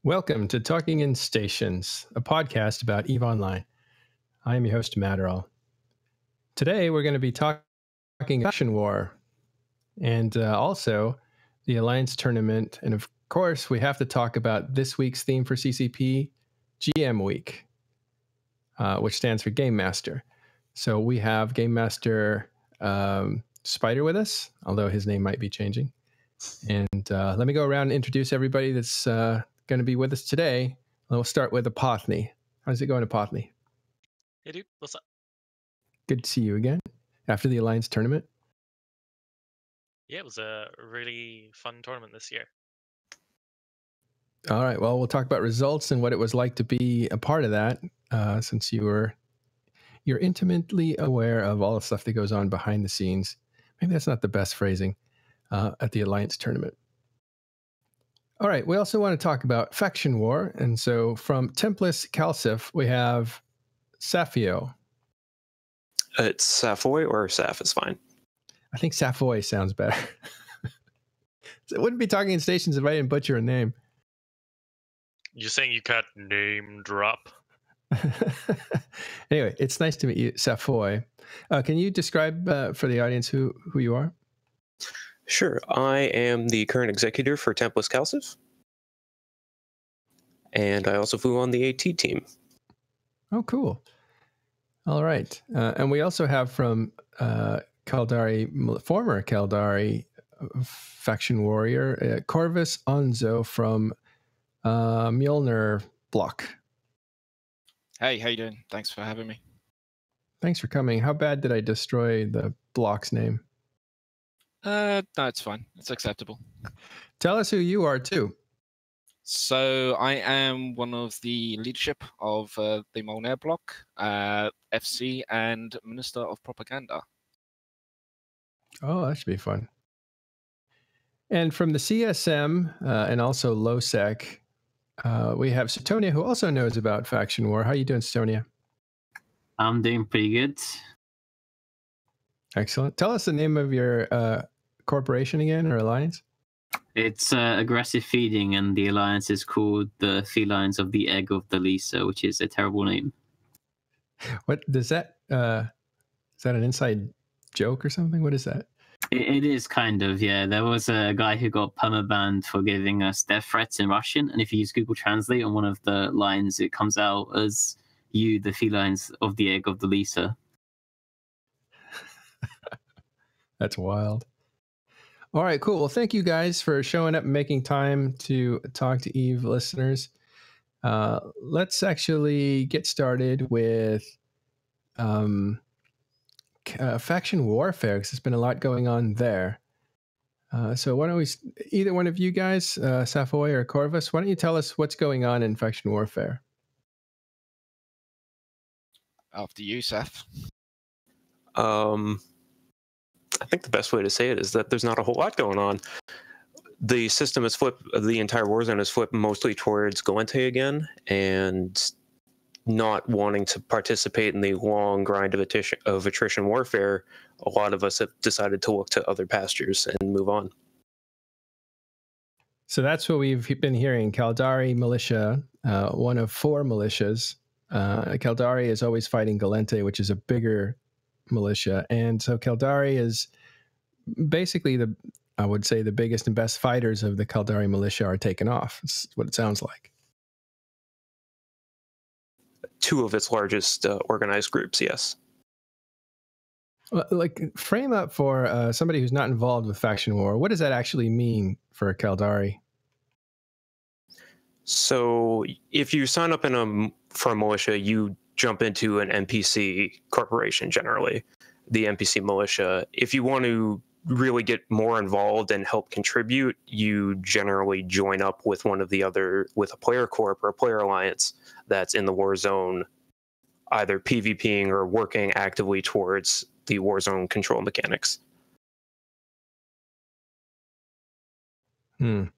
Welcome to Talking in Stations, a podcast about EVE Online. I am your host, Matterall. Today, we're going to be talking Faction War and also the Alliance Tournament. And of course, we have to talk about this week's theme for CCP, GM Week, which stands for Game Master. So we have Game Master Spider with us, although his name might be changing. And let me go around and introduce everybody that's going to be with us today. We'll start with Apothny. How's it going, Apothny? Hey, dude. What's up? Good to see you again after the Alliance Tournament. Yeah, it was a really fun tournament this year. All right. Well, we'll talk about results and what it was like to be a part of that, since you're intimately aware of all the stuff that goes on behind the scenes. Maybe that's not the best phrasing at the Alliance Tournament. All right. We also want to talk about Faction War. And so from Templis Calcif, we have Safio. It's Safoy or Saf is fine. I think Safoy sounds better. So it wouldn't be Talking in Stations if I didn't butcher a name. You're saying you can't name drop? Anyway, it's nice to meet you, Safoy. Can you describe for the audience who you are? Sure. I am the current executor for Templis Calcif. And I also flew on the AT team. Oh, cool. All right. And we also have from Caldari, former Caldari faction warrior, Corvus Onzo from Mjolnir Block. Hey, how you doing? Thanks for having me. Thanks for coming. How bad did I destroy the block's name? No, it's fine. It's acceptable. Tell us who you are, too. So I am one of the leadership of the Mjolnir Block, FC, and Minister of Propaganda. Oh, that should be fun. And from the CSM and also LOSEC, we have Sutonia, who also knows about Faction War. How are you doing, Sutonia? I'm doing pretty good. Excellent. Tell us the name of your corporation again, or alliance. It's aggressive feeding, and the alliance is called the Felines of the Egg of the Lisa, which is a terrible name. What does that? Is that an inside joke or something? What is that? It is kind of, yeah. There was a guy who got permabanned for giving us death threats in Russian, and if you use Google Translate on one of the lines, it comes out as "You, the Felines of the Egg of the Lisa." That's wild. All right, cool. Well, thank you guys for showing up and making time to talk to EVE listeners. Let's actually get started with faction warfare, because there's been a lot going on there. So why don't we, either one of you guys, Safoy or Corvus, why don't you tell us what's going on in faction warfare? After you, Seth. I think the best way to say it is that there's not a whole lot going on. The system is flipped, the entire Warzone is flipped mostly towards Galente again, and not wanting to participate in the long grind of attrition warfare, a lot of us have decided to look to other pastures and move on. So that's what we've been hearing. Caldari militia, one of 4 militias. Caldari is always fighting Galente, which is a bigger militia. And so Caldari is basically I would say the biggest and best fighters of the Caldari militia are taken off. That's what it sounds like. 2 of its largest organized groups, yes. Like, frame up for somebody who's not involved with faction war. What does that actually mean for Caldari? So if you sign up for a militia, you jump into an NPC corporation generally, the NPC militia. If you want to really get more involved and help contribute, you generally join up with with a player corp or a player alliance that's in the Warzone, either PvPing or working actively towards the Warzone control mechanics. Well,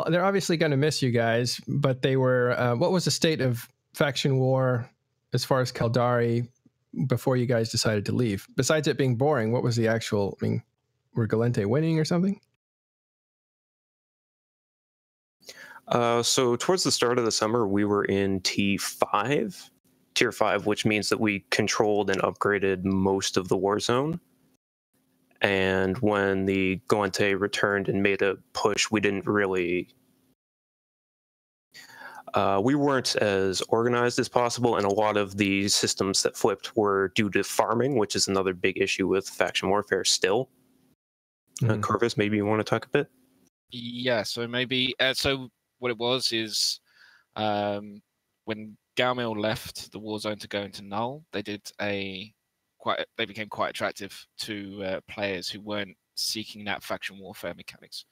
they're obviously going to miss you guys, but they were, what was the state of faction war as far as Caldari before you guys decided to leave? Besides it being boring, what was the actual, were Galente winning or something? So towards the start of the summer, we were in T5, Tier 5, which means that we controlled and upgraded most of the war zone. And when the Goente returned and made a push, we didn't really... we weren't as organized as possible, and a lot of the systems that flipped were due to farming, which is another big issue with faction warfare still. Corvus, maybe you want to talk a bit? Yeah, so maybe... so what it was is when Gaumil left the war zone to go into Null, they became quite attractive to players who weren't seeking that faction warfare mechanics,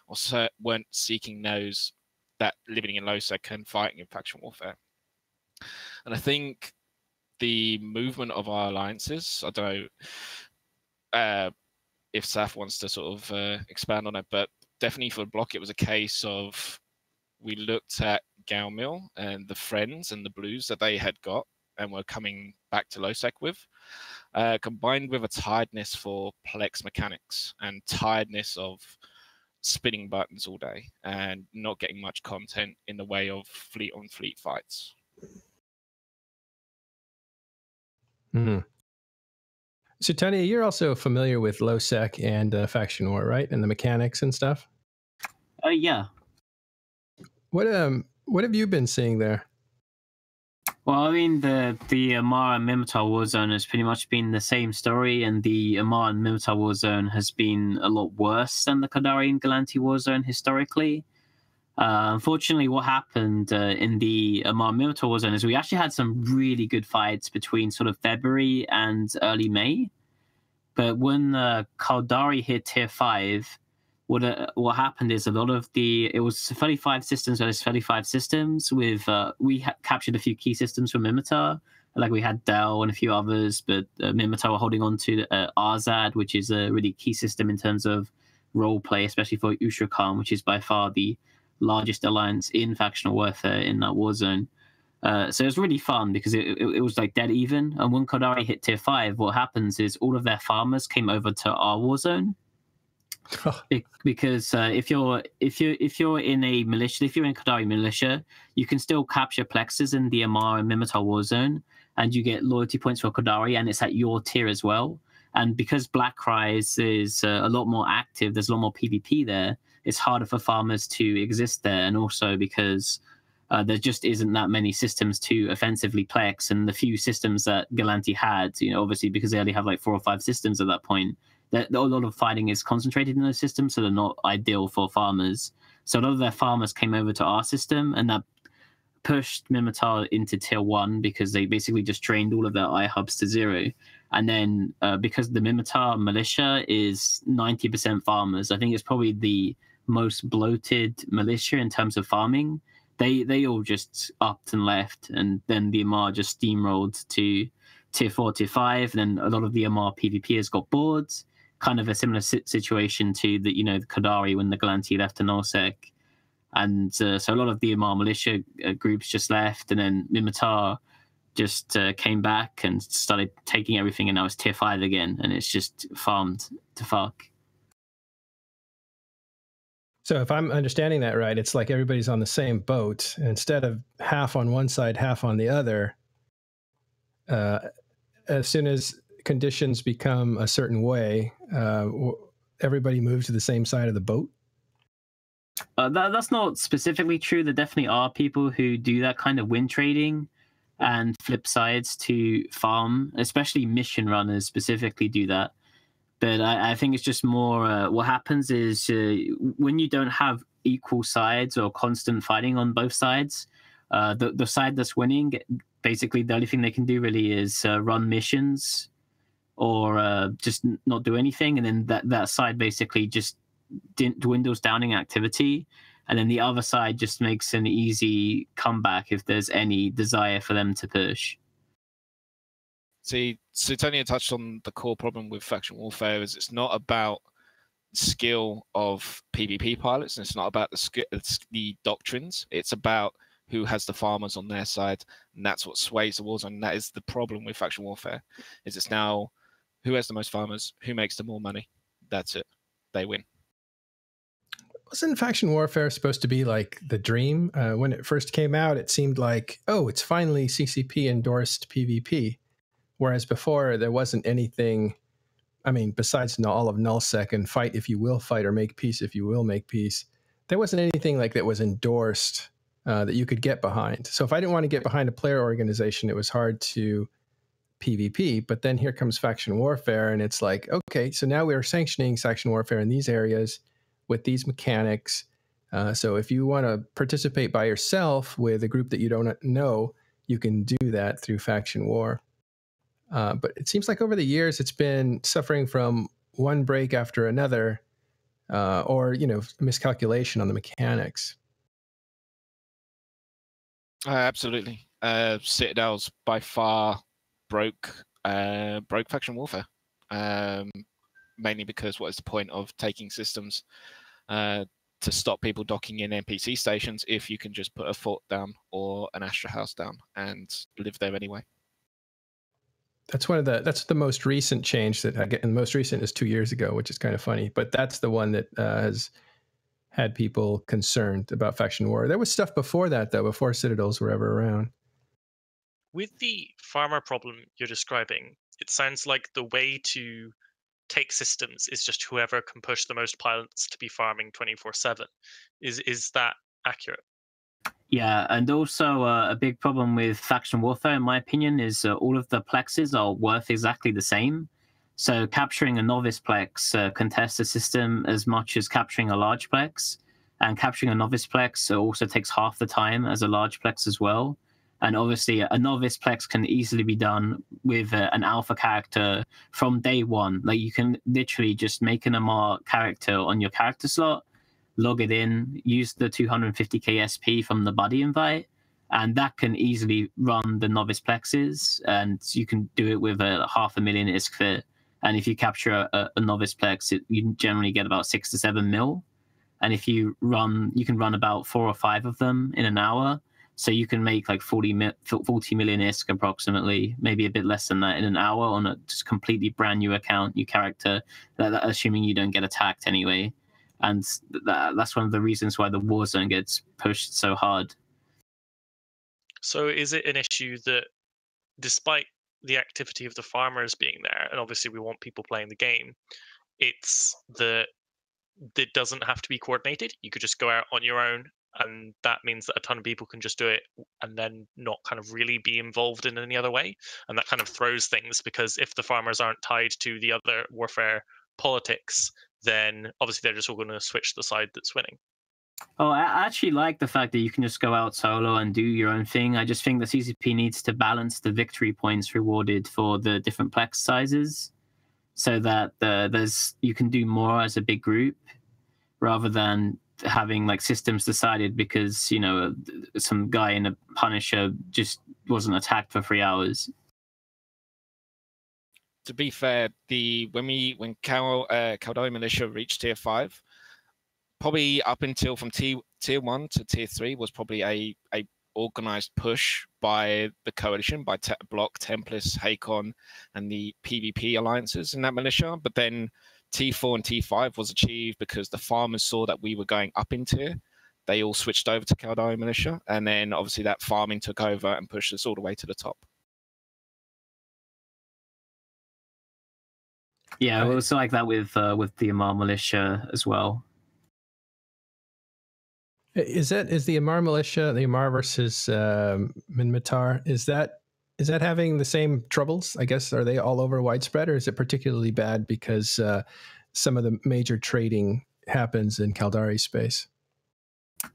or weren't seeking those that living in Lowsec and fighting in faction warfare. And I think the movement of our alliances, I don't know if Saf wants to sort of expand on it, but definitely for Block, it was a case of we looked at Gaumil and the friends and the blues that they had got and were coming back to Lowsec with, combined with a tiredness for Plex mechanics and tiredness of spinning buttons all day and not getting much content in the way of fleet on fleet fights. So Tanya, you're also familiar with Lowsec and Faction War, right? And the mechanics and stuff? Yeah. What have you been seeing there? Well, I mean, the Amarr and Minmatar Warzone has pretty much been the same story, and the Amarr and Minmatar Warzone has been a lot worse than the Qadari and Galanti Warzone historically. Unfortunately, what happened in the Amarr Minmatar Warzone is we actually had some really good fights between sort of February and early May. But when Qadari hit Tier 5, what happened is a lot of it was 35 systems versus 35 systems. With we captured a few key systems from Minmatar, like we had Dell and a few others, but Minmatar were holding on to Arzad, which is a really key system in terms of role play, especially for Ushra Khan, which is by far the largest alliance in factional warfare in that war zone. So it was really fun because it was like dead even. And when Qadari hit Tier 5, what happens is all of their farmers came over to our war zone. Because if you're in a militia, if you're in Qadari militia, you can still capture plexes in the Amarr and Minmatar war zone, and you get loyalty points for Qadari, and it's at your tier as well. And because Black Rise is a lot more active, there's a lot more PvP there. It's harder for farmers to exist there, and also because there just isn't that many systems to offensively plex, and the few systems that Galanti had, obviously because they only have like 4 or 5 systems at that point. A lot of fighting is concentrated in those systems, so they're not ideal for farmers. So a lot of their farmers came over to our system, and that pushed Minmatar into Tier 1 because they basically just trained all of their iHubs to 0. And then because the Minmatar militia is 90% farmers, I think it's probably the most bloated militia in terms of farming. They all just upped and left, and then the Amarr just steamrolled to Tier 4, Tier 5, and then a lot of the Amarr PvPers got bored. Kind of a similar situation to the Qadari when the Galanti left to Nullsec. And so a lot of the Amarr militia groups just left, and then Minmatar just came back and started taking everything, and now it's Tier 5 again, and it's just farmed to fuck. So if I'm understanding that right, it's like everybody's on the same boat, and instead of half on one side, half on the other, as soon as conditions become a certain way, everybody moves to the same side of the boat? That's not specifically true. There definitely are people who do that kind of win trading and flip sides to farm, especially mission runners specifically do that. But I think it's just more what happens is when you don't have equal sides or constant fighting on both sides, the side that's winning, basically the only thing they can do really is run missions or just not do anything, and then that side basically just dwindles down in activity, and then the other side just makes an easy comeback if there's any desire for them to push. See, so Tony touched on the core problem with faction warfare is it's not about skill of PvP pilots, and it's not about the doctrines. It's about who has the farmers on their side, and that's what sways the wars. And that is the problem with faction warfare. Is it's now who has the most farmers, who makes the more money. That's it. They win. Wasn't faction warfare supposed to be like the dream? When it first came out, it seemed like, oh, it's finally CCP endorsed PvP. Whereas before, there wasn't anything, I mean, besides all of nullsec and fight if you will fight, or make peace if you will make peace, there wasn't anything like that was endorsed that you could get behind. So if I didn't want to get behind a player organization, it was hard to PvP. But then here comes faction warfare, and it's like, okay, so now we are sanctioning faction warfare in these areas with these mechanics. So if you want to participate by yourself with a group that you don't know, you can do that through faction war. But it seems like over the years, it's been suffering from one break after another, or, miscalculation on the mechanics. Absolutely. Citadel's by far broke faction warfare. Mainly because what is the point of taking systems to stop people docking in NPC stations if you can just put a fort down or an Astra house down and live there anyway? That's the most recent change that I get, and the most recent is 2 years ago, which is kind of funny. But that's the one that has had people concerned about faction war. There was stuff before that, though, before Citadels were ever around. With the farmer problem you're describing, it sounds like the way to take systems is just whoever can push the most pilots to be farming 24/7. Is that accurate? Yeah, and also a big problem with faction warfare, in my opinion, is all of the plexes are worth exactly the same. So capturing a novice plex contests the system as much as capturing a large plex, and capturing a novice plex also takes half the time as a large plex as well. And obviously, a novice plex can easily be done with an alpha character from day one. Like, you can literally just make an MR character on your character slot, log it in, use the 250k SP from the buddy invite, and that can easily run the novice plexes. And you can do it with a 500,000 ISK fit. And if you capture a novice plex, you generally get about 6 to 7 mil. And if you can run about 4 or 5 of them in an hour. So you can make like 40 million ISK approximately, maybe a bit less than that in an hour on a just completely brand new account, new character, assuming you don't get attacked anyway. And that's one of the reasons why the Warzone gets pushed so hard. So is it an issue that despite the activity of the farmers being there, and obviously we want people playing the game, it's that it doesn't have to be coordinated? You could just go out on your own, and that means that a ton of people can just do it and then not kind of really be involved in any other way. And that kind of throws things, because if the farmers aren't tied to the other warfare politics, then obviously they're just all going to switch the side that's winning. Oh, I actually like the fact that you can just go out solo and do your own thing. I just think the CCP needs to balance the victory points rewarded for the different plex sizes, so that you can do more as a big group, rather than having like systems decided because some guy in a Punisher just wasn't attacked for 3 hours. To be fair, when Caldari Militia reached tier 5, probably up until from tier 1 to tier 3 was probably a organized push by the coalition, by Block, Templis, Hakon, and the PvP alliances in that militia. But then T4 and T5 was achieved because the farmers saw that we were going up in tier. They all switched over to Caldari Militia, and then obviously that farming took over and pushed us all the way to the top. Yeah, it was like that with the Amarr Militia as well. Is the Amarr Militia, the Amarr versus Minmatar, is that having the same troubles? I guess, are they all over widespread, or is it particularly bad because some of the major trading happens in Caldari space?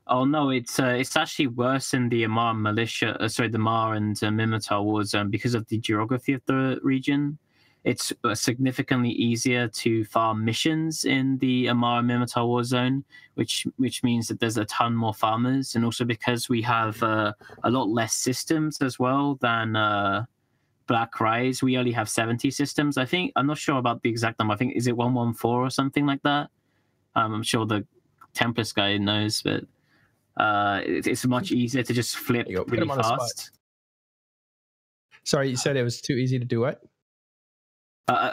Oh no, it's actually worse in the Amarr Militia, the Amarr and Minmatar Warzone, because of the geography of the region. It's significantly easier to farm missions in the Amarr and Minmatar Warzone, which means that there's a ton more farmers, and also because we have a lot less systems as well than Black Rise. We only have 70 systems. I'm not sure about the exact number. I think, is it 114 or something like that? I'm sure the Tempest guy knows, but it's much easier to just flip really fast. Sorry, you said it was too easy to do what?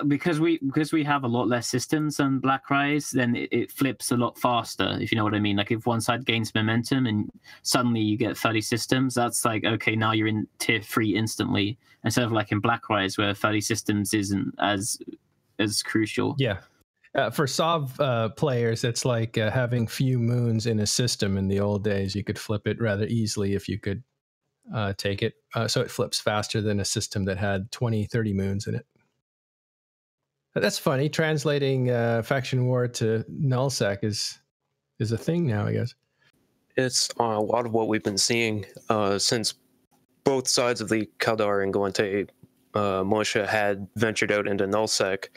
Because we have a lot less systems than Black Rise, then it flips a lot faster, if you know what I mean. Like if one side gains momentum and suddenly you get 30 systems, that's like, okay, now you're in tier 3 instantly, instead of like in Black Rise where 30 systems isn't as crucial. Yeah. For SOV players, it's like having few moons in a system. In the old days, you could flip it rather easily if you could take it. So it flips faster than a system that had 20, 30 moons in it. That's funny. Translating Faction War to nullsec is a thing now, I guess. It's a lot of what we've been seeing since both sides of the Kaldar and Gallente militia had ventured out into nullsec.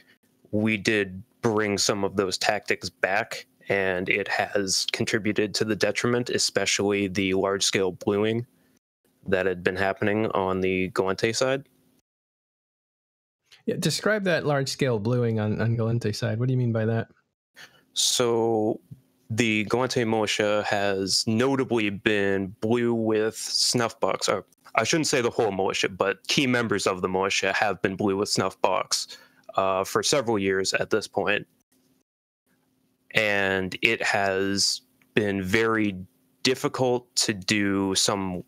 We did bring some of those tactics back, and it has contributed to the detriment, especially the large-scale bluing that had been happening on the Gallente side. Yeah, describe that large-scale bluing on Gallente side. What do you mean by that? So the Gallente militia has notably been blue with snuffbox. Or I shouldn't say the whole militia, but key members of the militia have been blue with snuffbox for several years at this point. And it has been very difficult to do some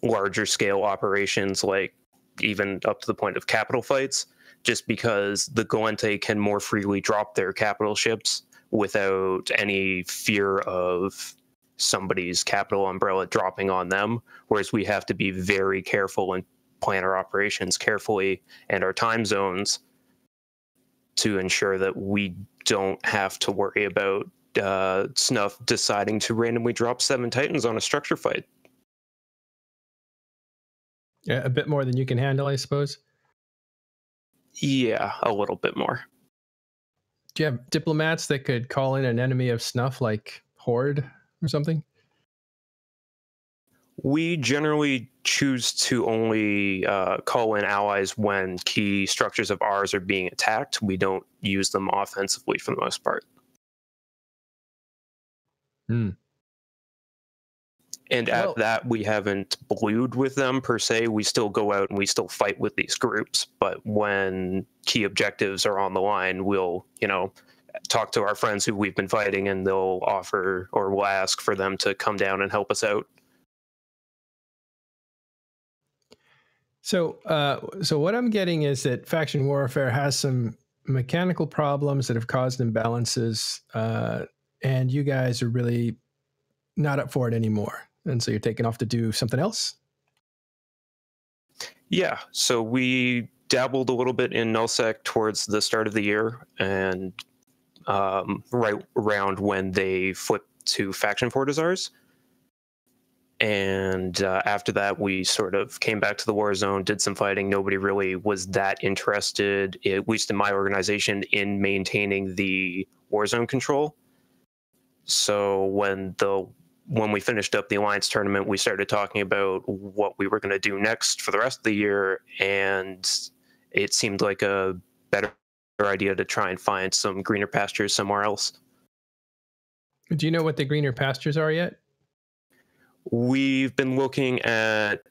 larger scale operations, like even up to the point of capital fights, just because the Gallente can more freely drop their capital ships without any fear of somebody's capital umbrella dropping on them, whereas we have to be very careful and plan our operations carefully and our time zones to ensure that we don't have to worry about Snuff deciding to randomly drop 7 Titans on a structure fight. Yeah, a bit more than you can handle, I suppose. Yeah, a little bit more. Do you have diplomats that could call in an enemy of Snuff, like Horde or something? We generally choose to only call in allies when key structures of ours are being attacked. We don't use them offensively for the most part. And at that, we haven't blued with them per se. We still go out and we still fight with these groups. But when key objectives are on the line, we'll, talk to our friends who we've been fighting, and they'll offer or we'll ask for them to come down and help us out. So what I'm getting is that faction warfare has some mechanical problems that have caused imbalances, and you guys are really not up for it anymore. And so you're taking off to do something else? Yeah, so we dabbled a little bit in nullsec towards the start of the year, and right around when they flipped to faction Fortizars. And after that, we sort of came back to the war zone, did some fighting. Nobody really was that interested, at least in my organization, in maintaining the war zone control. So when we finished up the Alliance tournament, we started talking about what we were going to do next for the rest of the year, and it seemed like a better idea to try and find some greener pastures somewhere else. Do you know what the greener pastures are yet? We've been looking at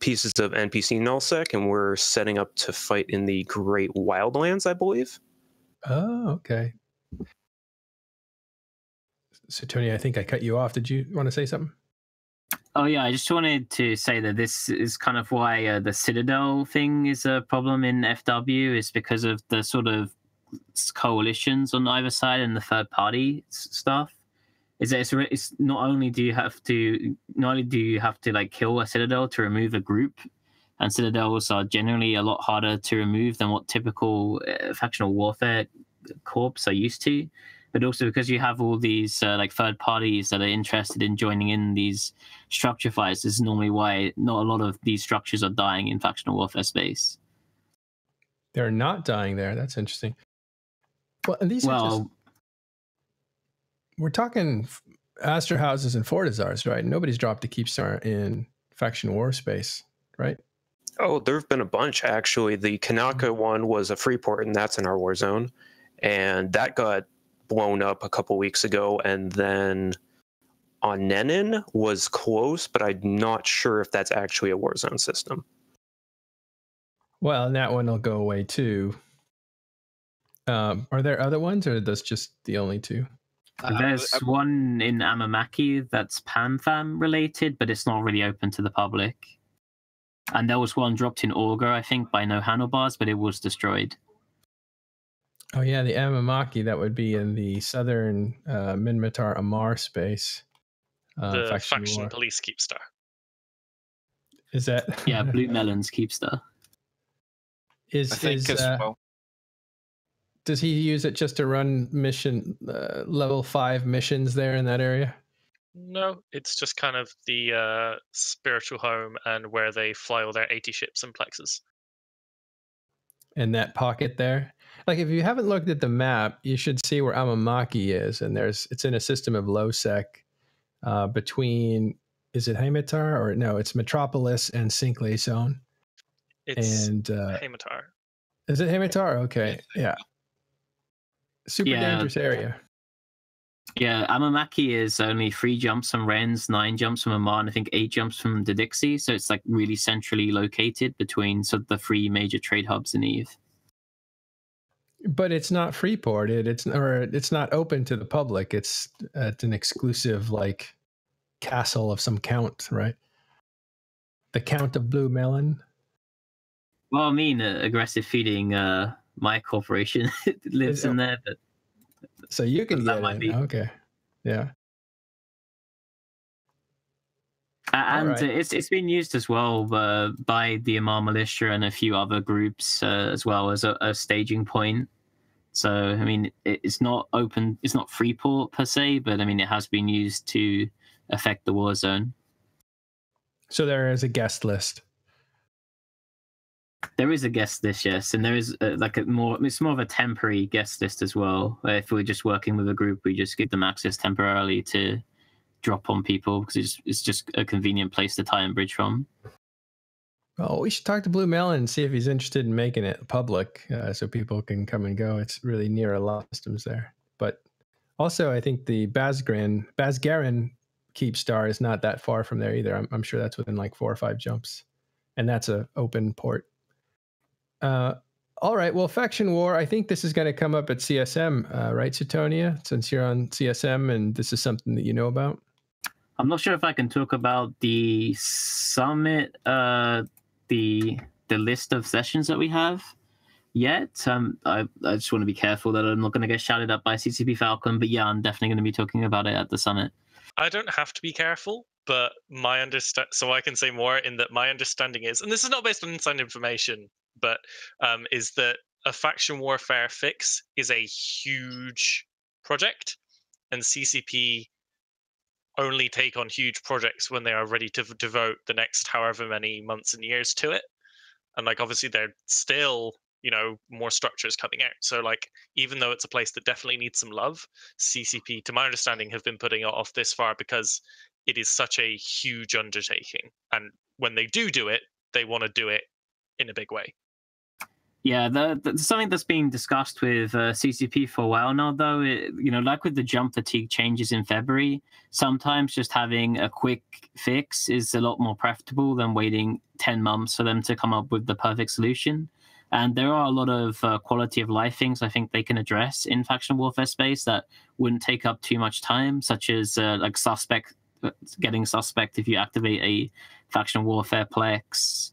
pieces of NPC nullsec, and we're setting up to fight in the Great Wildlands, I believe. Oh, okay. So, Tony, I think I cut you off. Did you want to say something? Oh, yeah. I just wanted to say that this is kind of why the Citadel thing is a problem in FW, is because of the sort of coalitions on either side and the third-party stuff. It's not only do you have to like kill a Citadel to remove a group, and Citadels are generally a lot harder to remove than what typical factional warfare corps are used to. But also because you have all these like third parties that are interested in joining in these structure fights, this is normally why not a lot of these structures are dying in factional warfare space. They're not dying there. That's interesting. Well, and these are just... We're talking Astor houses and Fortizars, right? Nobody's dropped a Keepstar in faction war space, right? Oh, there have been a bunch, actually. The Kanaka one was a Freeport, and that's in our war zone. And that got blown up a couple weeks ago. And then Onenin was close, but I'm not sure if that's actually a war zone system. Well, and that one will go away too. Are there other ones, or are those just the only two? There's one in Amamaki that's PanFam related, but it's not really open to the public. And there was one dropped in Augur, I think, by No Handlebars, but it was destroyed. Oh yeah, the Amamaki, that would be in the southern Minmatar Amar space. The faction war. police Keepstar. Is that? Yeah, Blue Melon's Keepstar. I think as well. Does he use it just to run mission level 5 missions there in that area? No, it's just kind of the spiritual home and where they fly all their 80 ships and plexes. In that pocket there? Like, if you haven't looked at the map, you should see where Amamaki is, and it's in a system of low sec between, is it Hamatar or no? It's Metropolis and Sinkley Zone. It's and Hamatar. Is it Hamatar? Okay, yeah. Super dangerous area. Yeah, Amamaki is only 3 jumps from Rennes, 9 jumps from Amar, and I think 8 jumps from Didixi. So it's like really centrally located between sort of the 3 major trade hubs in Eve. But it's not free-ported. It's not open to the public. It's an exclusive like castle of some count, right? The Count of Blue Melon. Well, I mean, aggressive feeding. My corporation lives in there, but so you can get in. Be. Okay, yeah. And right. it's been used as well by the Amar militia and a few other groups as well as a staging point. So I mean, it's not open, it's not free port per se, but I mean, it has been used to affect the war zone. So there is a guest list. There is a guest list, yes, and there is it's more of a temporary guest list as well. If we're just working with a group, we just give them access temporarily to drop on people because it's just a convenient place to tie and bridge from. Well, we should talk to Blue Melon and see if he's interested in making it public so people can come and go. It's really near a lot of systems there. But also, I think the Basgarin Keepstar is not that far from there either. I'm sure that's within like 4 or 5 jumps. And that's an open port. All right. Well, Faction War, I think this is going to come up at CSM, right, Suetonia? Since you're on CSM and this is something that you know about. I'm not sure if I can talk about the summit, the list of sessions that we have yet. I just want to be careful that I'm not going to get shouted up by CCP Falcon. But yeah, I'm definitely going to be talking about it at the summit. I don't have to be careful, but so I can say more in that my understanding is, and this is not based on inside information, but is that a faction warfare fix is a huge project, and CCP only take on huge projects when they are ready to devote the next however many months and years to it. And like, obviously they're still, more structures coming out. So like, even though it's a place that definitely needs some love, CCP, to my understanding, have been putting it off this far because it is such a huge undertaking. And when they do it, they want to do it in a big way. Yeah, something that's being discussed with CCP for a while now, though, like with the jump fatigue changes in February, sometimes just having a quick fix is a lot more preferable than waiting 10 months for them to come up with the perfect solution. And there are a lot of quality of life things I think they can address in faction warfare space that wouldn't take up too much time, such as getting suspect if you activate a faction warfare plex.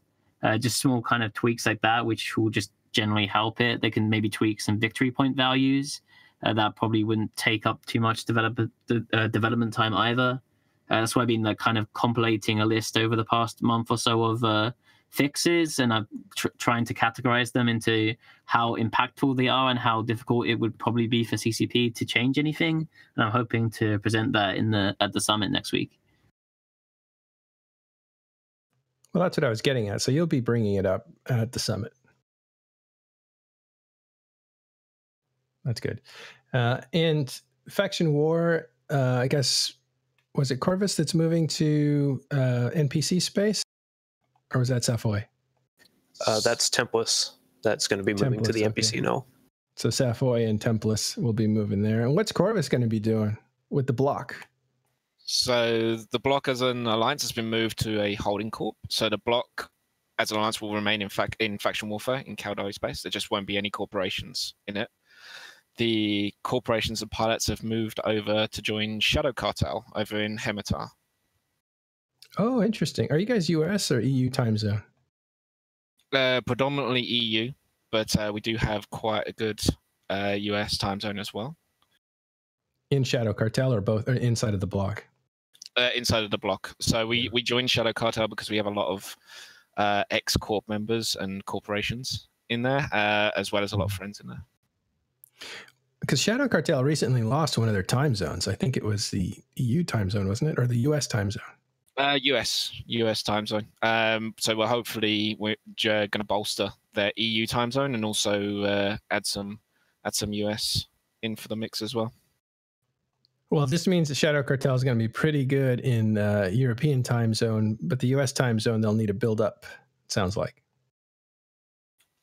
Just small kind of tweaks like that, which will just generally help it. They can maybe tweak some victory point values. That probably wouldn't take up too much development time either. That's why I've been kind of compilating a list over the past month or so of fixes, and I'm trying to categorize them into how impactful they are and how difficult it would probably be for CCP to change anything. And I'm hoping to present that at the summit next week. Well, that's what I was getting at. So you'll be bringing it up at the summit. That's good. And Faction War, I guess, was it Corvus that's moving to NPC space? Or was that Safoy? That's Templus. That's going to be moving to the NPC now. So Safoy and Templus will be moving there. And what's Corvus going to be doing with the block? So the block as an alliance has been moved to a holding corp. So the block as an alliance will remain in faction warfare in Caldari space. There just won't be any corporations in it. the corporations and pilots have moved over to join Shadow Cartel over in Hematar. Oh, interesting. Are you guys US or EU time zone? Predominantly EU, but we do have quite a good US time zone as well. In Shadow Cartel or both, or inside of the block? Inside of the block. So we joined Shadow Cartel because we have a lot of ex-corp members and corporations in there, as well as a lot of friends in there. Because Shadow Cartel recently lost one of their time zones. I think it was the EU time zone, wasn't it? Or the US time zone? US time zone. So we're going to bolster their EU time zone and also add some US in for the mix as well. Well, this means that Shadow Cartel is going to be pretty good in European time zone, but the US time zone they'll need to build up, it sounds like.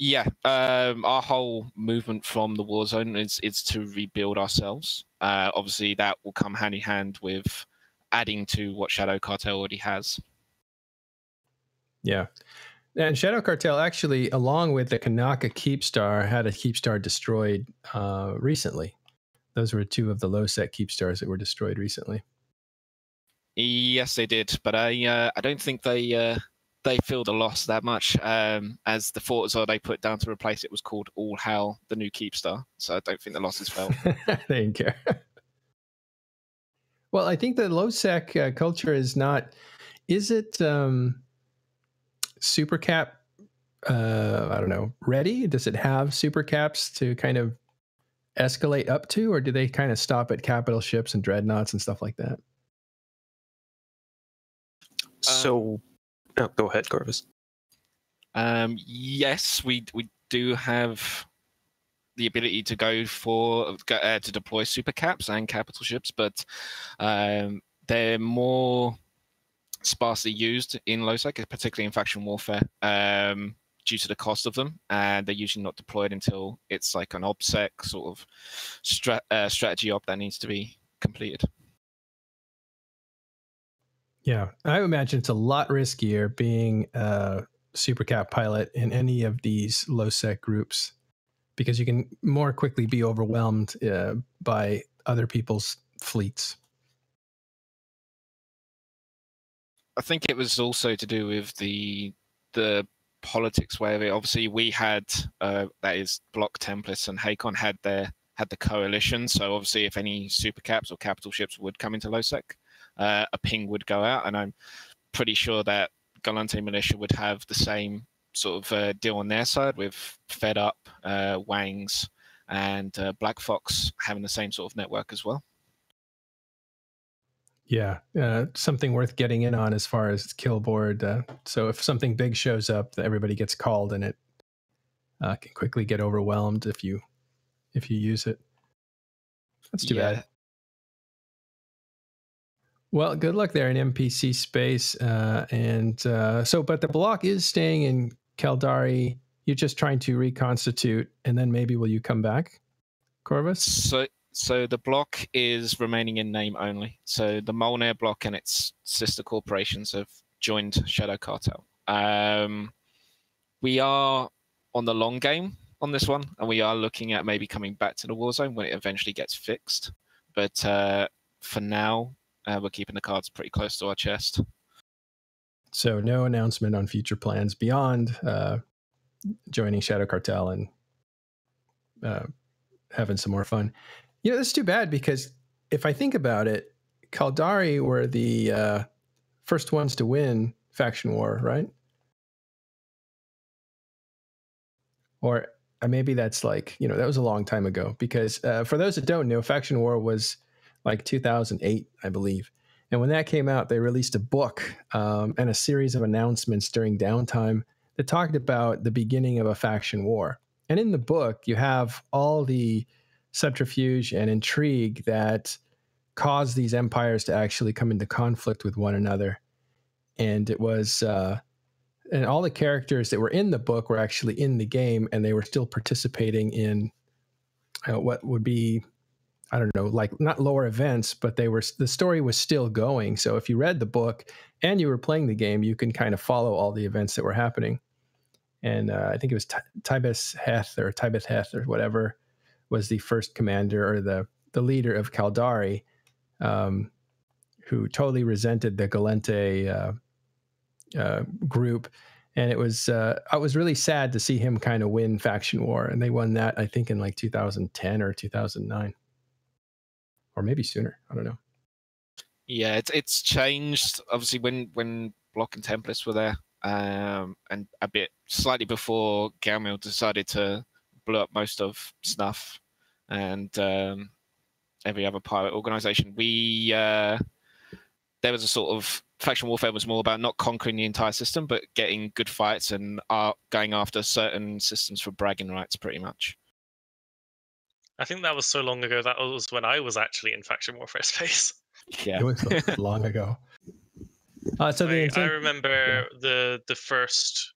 Yeah, our whole movement from the war zone is to rebuild ourselves. Obviously, that will come hand in hand with adding to what Shadow Cartel already has. Yeah. And Shadow Cartel actually, along with the Kanaka Keepstar, had a Keepstar destroyed recently. Those were two of the low-sec Keepstars that were destroyed recently. Yes, they did, but I don't think they feel the loss that much, as the Fortizar they put down to replace it was called All Hail the New Keepstar, so I don't think the loss is felt. They didn't care. Well, I think the low-sec culture is not... Is it super cap, I don't know, ready? Does it have super caps to kind of escalate up to, or do they kind of stop at capital ships and dreadnoughts and stuff like that? So, go ahead, Corvus. Yes, we do have the ability to go for to deploy super caps and capital ships, but they're more sparsely used in low-sec, particularly in faction warfare, due to the cost of them, and they're usually not deployed until it's like an OBSEC sort of strategy op that needs to be completed. Yeah, I imagine it's a lot riskier being a super cap pilot in any of these low-sec groups, because you can more quickly be overwhelmed by other people's fleets. I think it was also to do with the politics way of it. Obviously, we had that is Block Templates and Hakon had the coalition. So obviously, if any super caps or capital ships would come into low-sec, a ping would go out, and I'm pretty sure that Galante Militia would have the same sort of deal on their side with Fed Up, Wangs, and Black Fox having the same sort of network as well. Yeah, something worth getting in on as far as kill board. So if something big shows up, everybody gets called, and it can quickly get overwhelmed if you use it. That's too bad. Well, good luck there in NPC space. But the block is staying in Caldari. You're just trying to reconstitute, and then maybe will you come back, Corvus? So the block is remaining in name only. So the Molnir block and its sister corporations have joined Shadow Cartel. We are on the long game on this one, and we are looking at maybe coming back to the war zone when it eventually gets fixed. But for now, we're keeping the cards pretty close to our chest. So no announcement on future plans beyond joining Shadow Cartel and having some more fun. You know, that's too bad, because if I think about it, Caldari were the first ones to win faction war, right? Or maybe that's like, that was a long time ago, because for those that don't know, faction war was like 2008, I believe. And when that came out, they released a book and a series of announcements during downtime that talked about the beginning of a faction war. And in the book, you have all the subterfuge and intrigue that caused these empires to actually come into conflict with one another. And it was, and all the characters that were in the book were actually in the game, and they were still participating in what would be, I don't know, like not lower events, but the story was still going. So if you read the book and you were playing the game, you can kind of follow all the events that were happening. And I think it was Tibeth Heth or whatever was the first commander or the leader of Caldari, who totally resented the Gallente group. And it was really sad to see him kind of win faction war. And they won that, I think, in like 2010 or 2009. Or maybe sooner. I don't know. Yeah, it's changed, obviously, when Block and Templars were there. And a bit slightly before Galmil decided to blow up most of Snuff and every other pirate organization. There was a sort of faction warfare was more about not conquering the entire system, but getting good fights and going after certain systems for bragging rights, pretty much. I think that was so long ago. That was when I was actually in faction warfare space. Yeah, it was long ago. So I remember the first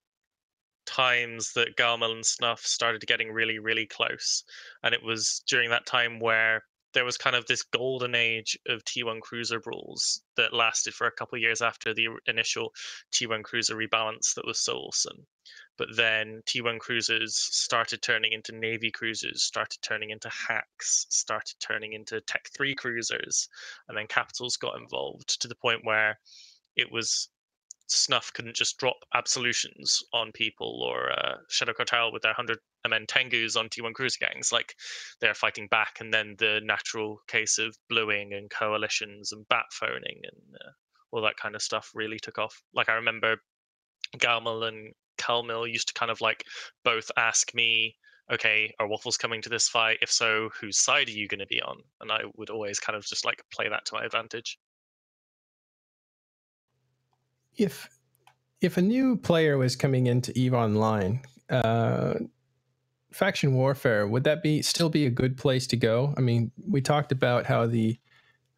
times that Galmel and Snuff started getting really, really close. And it was during that time where there was kind of this golden age of T1 cruiser brawls that lasted for a couple of years after the initial T1 cruiser rebalance that was so awesome. But then T1 cruisers started turning into Navy cruisers, started turning into hacks, started turning into Tech 3 cruisers, and then Capitals got involved to the point where it was Snuff couldn't just drop absolutions on people, or Shadow Cartel with their 100 MN Tengus on T1 cruiser gangs. Like, they're fighting back, and then the natural case of bluing and coalitions and bat phoning and all that kind of stuff really took off. Like, I remember Galmel and Calmil used to kind of like both ask me, okay, are Waffles coming to this fight? If so, whose side are you going to be on? And I would always kind of just like play that to my advantage. If a new player was coming into EVE Online, faction warfare, would that still be a good place to go? I mean, we talked about how the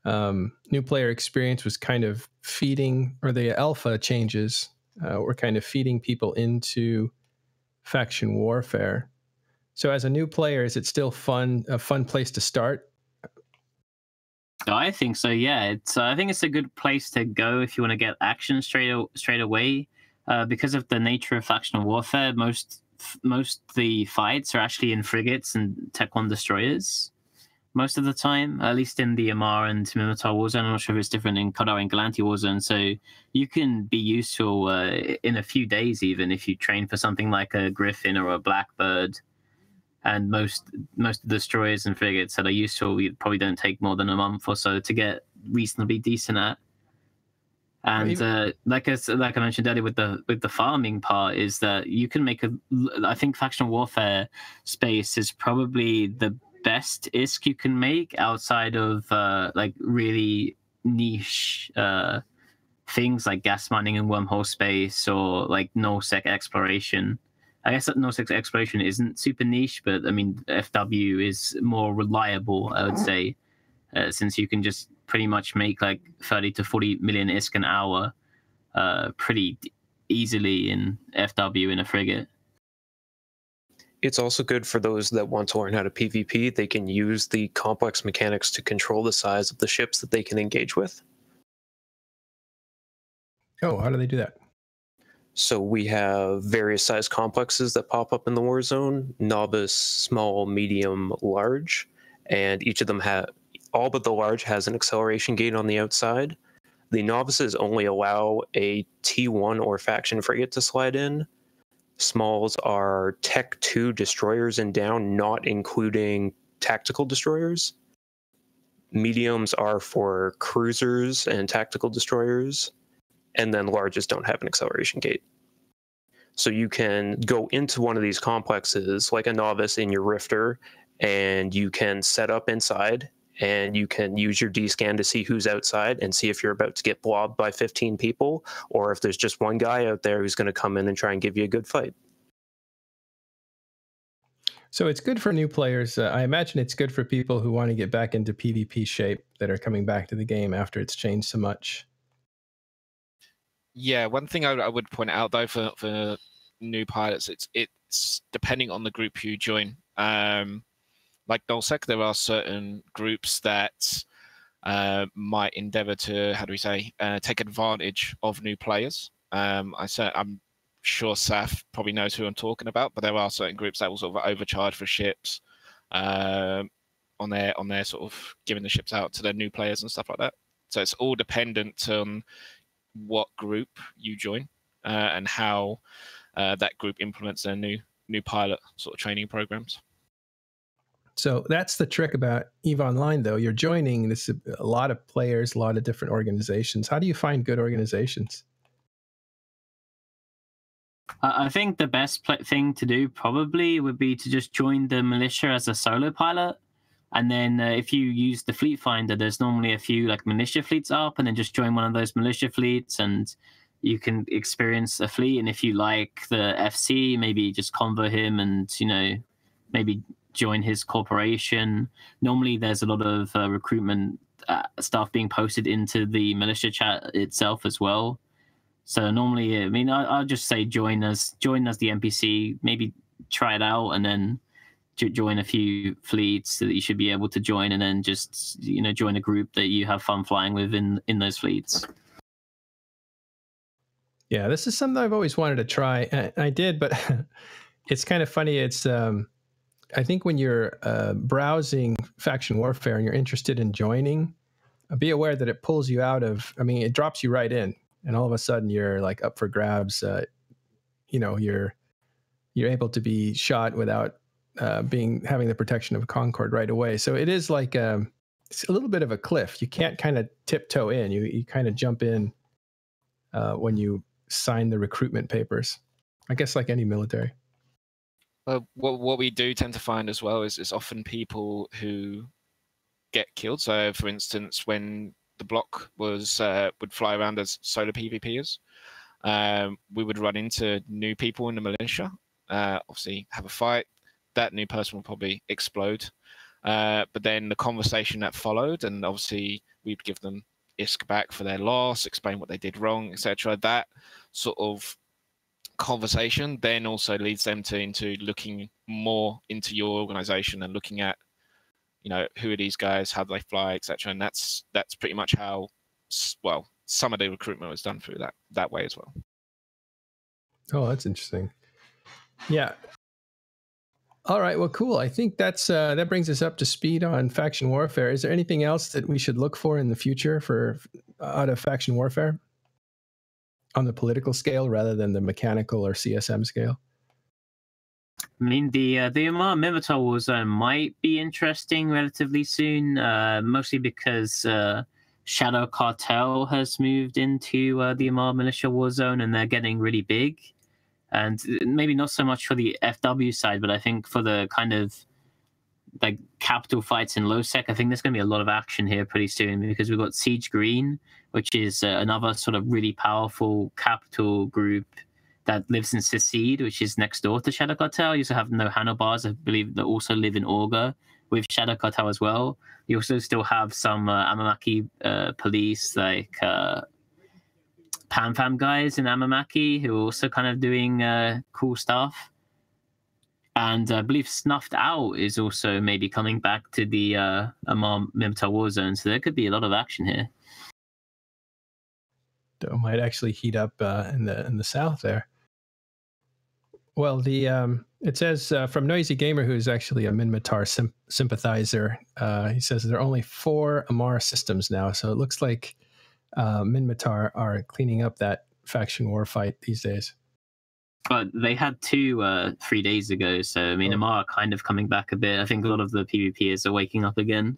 new player experience was kind of feeding, or the alpha changes were kind of feeding people into faction warfare. So as a new player, is it still a fun place to start? I think so. Yeah, I think it's a good place to go if you want to get action straight away. Because of the nature of factional warfare, most the fights are actually in frigates and Tech 1 destroyers most of the time, at least in the Amar and Mimitar Warzone. I'm not sure if it's different in Caldari and Gallente Warzone. So you can be useful in a few days, even if you train for something like a Griffin or a Blackbird. And most of the destroyers and frigates that are useful, you probably don't take more than a month or so to get reasonably decent at. And like I mentioned earlier with the farming part, is that you can make I think factional warfare space is probably the best ISK you can make outside of like really niche things like gas mining and wormhole space, or like nullsec exploration. I guess that nullsec exploration isn't super niche, but I mean FW is more reliable, I would say, since you can just pretty much make like 30 to 40 million ISK an hour pretty easily in FW in a frigate. It's also good for those that want to learn how to PvP. They can use the complex mechanics to control the size of the ships that they can engage with. Oh, how do they do that? So we have various size complexes that pop up in the war zone: novice, small, medium, large, and each of them all but the large has an acceleration gate on the outside. The novices only allow a T1 or faction frigate to slide in. Smalls are Tech 2 destroyers and down, not including tactical destroyers. Mediums are for cruisers and tactical destroyers. And then larges don't have an acceleration gate. So you can go into one of these complexes like a novice in your Rifter, and you can set up inside, and you can use your D-scan to see who's outside and see if you're about to get blobbed by 15 people, or if there's just one guy out there who's going to come in and try and give you a good fight. So it's good for new players. I imagine it's good for people who want to get back into PvP shape, that are coming back to the game after it's changed so much. Yeah, one thing I would point out though for new pilots, it's depending on the group you join. Like nullsec, there are certain groups that might endeavor to, take advantage of new players. I'm sure Saf probably knows who I'm talking about, but there are certain groups that will sort of overcharge for ships, on their sort of giving the ships out to their new players and stuff like that. So it's all dependent on what group you join and how that group implements their new pilot sort of training programs. So that's the trick about EVE Online, though. You're joining a lot of players, a lot of different organizations. How do you find good organizations? I think the best thing to do probably would be to just join the militia as a solo pilot. And then if you use the fleet finder, there's normally a few like militia fleets up, and then just join one of those militia fleets and you can experience a fleet. And if you like the FC, maybe just convo him and, maybe join his corporation. Normally there's a lot of recruitment stuff being posted into the militia chat itself as well. So normally, I'll just say join as the NPC, maybe try it out, and then join a few fleets that you should be able to join, and then just join a group that you have fun flying with in those fleets. Yeah, this is something I've always wanted to try, and I did, but it's kind of funny. It's I think when you're browsing Faction Warfare and you're interested in joining, be aware that it pulls you out of. It drops you right in. And all of a sudden, you're like up for grabs. You're able to be shot without having the protection of Concord right away. So it is like it's a little bit of a cliff. You can't kind of tiptoe in. You kind of jump in when you sign the recruitment papers. I guess like any military. What we do tend to find as well is often people who get killed. So, for instance, when the block was would fly around as solo PvPers, we would run into new people in the militia, obviously have a fight. That new person will probably explode, but then the conversation that followed, and obviously we'd give them ISK back for their loss, explain what they did wrong, etc. That sort of conversation then also leads them into looking more into your organization and looking at who are these guys, how do they fly, etc. And that's pretty much how some of the recruitment was done through that way as well. Oh, that's interesting. Yeah. All right. Well, cool. I think that brings us up to speed on Faction Warfare. Is there anything else that we should look for in the future out of Faction Warfare on the political scale rather than the mechanical or CSM scale? The Amarr Minmatar Warzone might be interesting relatively soon, mostly because Shadow Cartel has moved into the Amarr Militia Warzone, and they're getting really big. And maybe not so much for the FW side, but I think for the kind of like capital fights in LowSec, I think there's going to be a lot of action here pretty soon, because we've got Siege Green, which is another sort of really powerful capital group that lives in Secede, which is next door to Shadow Cartel. You also have No Handlebars, I believe, that also live in Augur with Shadow Cartel as well. You also still have some Amamaki police, like PamFam guys in Amamaki, who are also kind of doing cool stuff. And I believe Snuffed Out is also maybe coming back to the Amarr Minmatar Warzone, so there could be a lot of action here. It might actually heat up in the south there. Well, it says from Noisy Gamer, who's actually a Minmatar sympathizer, he says there are only 4 Amarr systems now, so it looks like Minmatar are cleaning up that faction war fight these days. But they had 2 3 days ago, so Amarr are kind of coming back a bit. I think a lot of the PvPers are waking up again,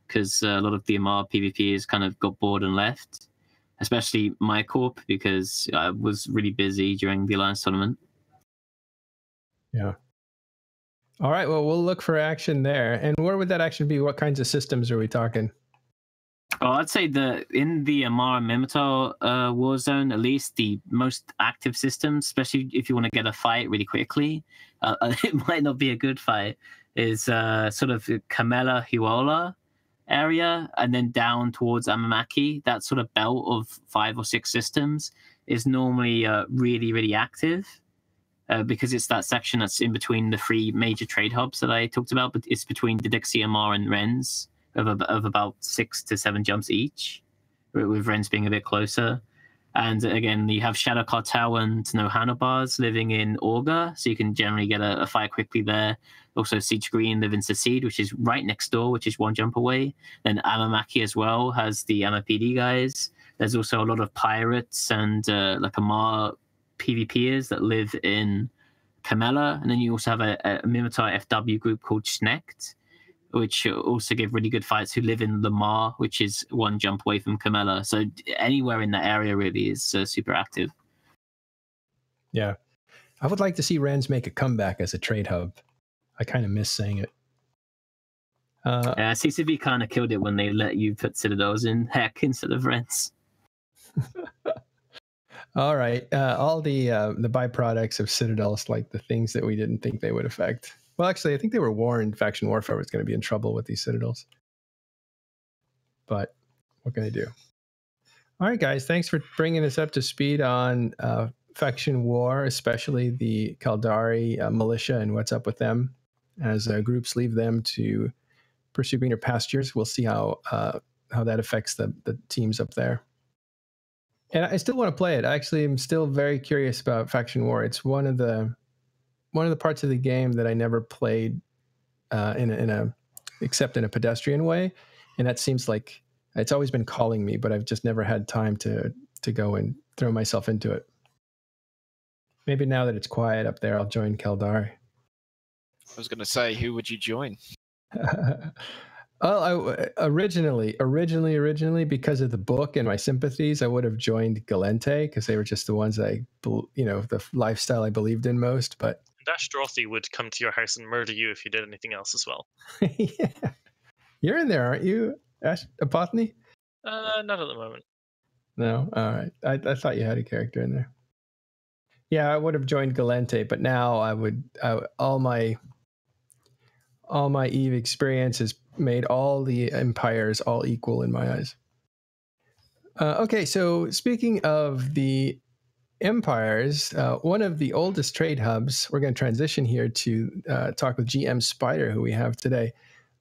because a lot of the Amarr PvPers kind of got bored and left, especially my corp, because I was really busy during the Alliance tournament. Yeah. All right. Well, we'll look for action there. And where would that action be? What kinds of systems are we talking? Well, I'd say in the Amarr Minmatar Warzone, at least the most active systems, especially if you want to get a fight really quickly, it might not be a good fight, is sort of Kamela Huola area, and then down towards Amamaki. That sort of belt of 5 or 6 systems is normally really, really active. Because it's that section that's in between the 3 major trade hubs that I talked about, but it's between Didixi, Amarr, and Rennes of about 6 to 7 jumps each, with Rennes being a bit closer. And again, you have Shadow Cartel and No Handlebars living in Augur, so you can generally get a fight quickly there. Also, Siege Green live in Secede, which is right next door, which is one jump away. Then Amamaki as well has the AmaPD guys. There's also a lot of pirates and like Amar PvPers that live in Kamela. And then you also have a Mimitar FW group called Schnecht, which also give really good fights, who live in Lamar, which is one jump away from Kamela. So anywhere in that area really is super active. Yeah. I would like to see Rennes make a comeback as a trade hub. I kind of miss saying it. CCV kind of killed it when they let you put Citadels in Heck instead of Rennes. All right. All the byproducts of Citadels, like the things that we didn't think they would affect. Well, actually, I think they were warned Faction Warfare was going to be in trouble with these Citadels. But what can I do? All right, guys. Thanks for bringing us up to speed on Faction War, especially the Caldari militia and what's up with them. As groups leave them to pursue greener pastures, we'll see how that affects the teams up there. And I still want to play it. Actually, I'm still very curious about Faction War. It's one of the parts of the game that I never played except in a pedestrian way, and that seems like it's always been calling me, but I've just never had time to go and throw myself into it. Maybe now that it's quiet up there, I'll join Caldari. I was going to say, who would you join? Well, originally, because of the book and my sympathies, I would have joined Gallente because they were just the ones the lifestyle I believed in most. But Ashtarothi would come to your house and murder you if you did anything else as well. Yeah. You're in there, aren't you, Apothony? Not at the moment. No? All right. I thought you had a character in there. Yeah, I would have joined Gallente, but now all my EVE experience has made all the empires all equal in my eyes. Okay, so speaking of the empires, one of the oldest trade hubs, we're going to transition here to talk with GM Spider, who we have today.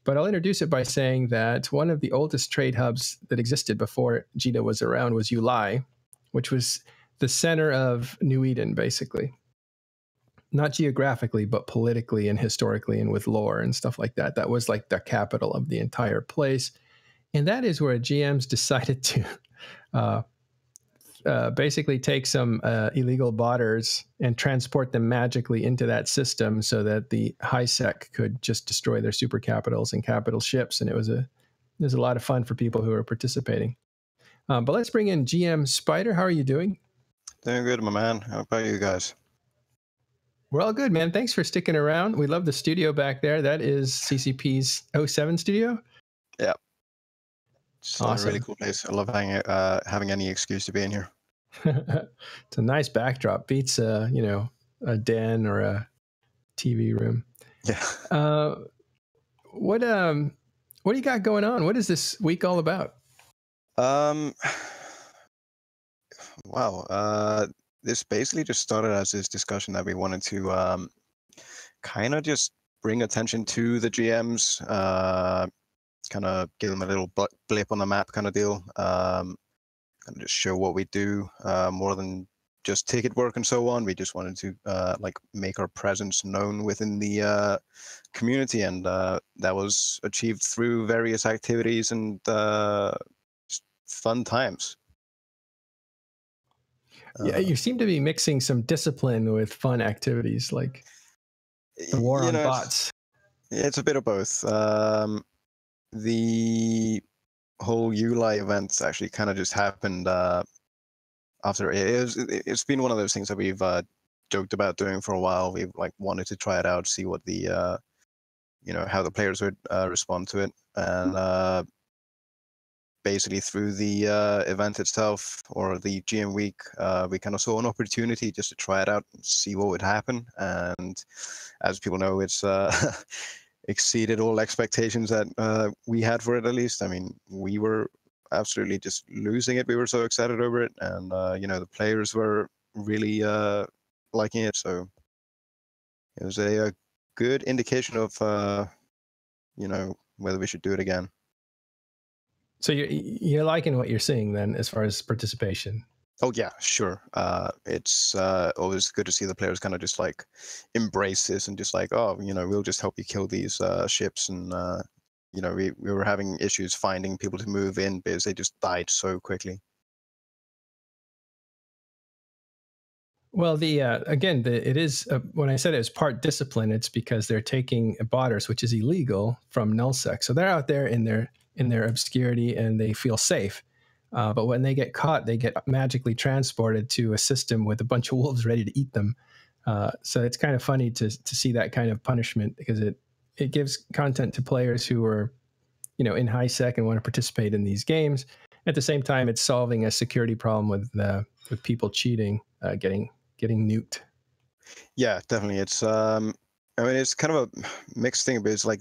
But I'll introduce it by saying that one of the oldest trade hubs that existed before Jita was around was Ulai, which was the center of New Eden, basically. Not geographically, but politically and historically and with lore and stuff like that. That was like the capital of the entire place. And that is where GMs decided to basically take some illegal botters and transport them magically into that system so that the high sec could just destroy their super capitals and capital ships. And it was a lot of fun for people who were participating. But let's bring in GM Spider. How are you doing? Doing good, my man. How about you guys? We're all good, man. Thanks for sticking around. We love the studio back there. That is CCP's 07 studio. Yeah. It's awesome. A really cool place. I love having any excuse to be in here. It's a nice backdrop. Beats a den or a TV room. Yeah. What do you got going on? What is this week all about? Wow. This basically just started as this discussion that we wanted to kind of just bring attention to the GMs, kind of give them a little blip on the map kind of deal, kind of just show what we do more than just ticket work and so on. We just wanted to make our presence known within the community, and that was achieved through various activities and just fun times. Yeah, you seem to be mixing some discipline with fun activities, like the war on bots. It's a bit of both. The whole Ulai event actually kind of just happened after it's been one of those things that we've joked about doing for a while. We've wanted to try it out, see what the how the players would respond to it, and basically through the event itself or the GM week, we kind of saw an opportunity just to try it out and see what would happen. And as people know, it's exceeded all expectations that we had for it, at least. I mean, we were absolutely just losing it. We were so excited over it. And, the players were really liking it. So it was a good indication of, whether we should do it again. So you're liking what you're seeing then, as far as participation? Oh yeah, sure. It's always good to see the players kind of just like embrace this and just like, oh, we'll just help you kill these ships. And we were having issues finding people to move in because they just died so quickly. Well, it is when I said it was part discipline, it's because they're taking botters, which is illegal, from nullsec. So they're out there in their obscurity and they feel safe. But when they get caught, they get magically transported to a system with a bunch of wolves ready to eat them. So it's kind of funny to see that kind of punishment, because it gives content to players who are, in high sec and want to participate in these games. At the same time, it's solving a security problem with people cheating, getting nuked. Yeah, definitely. It's I mean, it's kind of a mixed thing, but it's like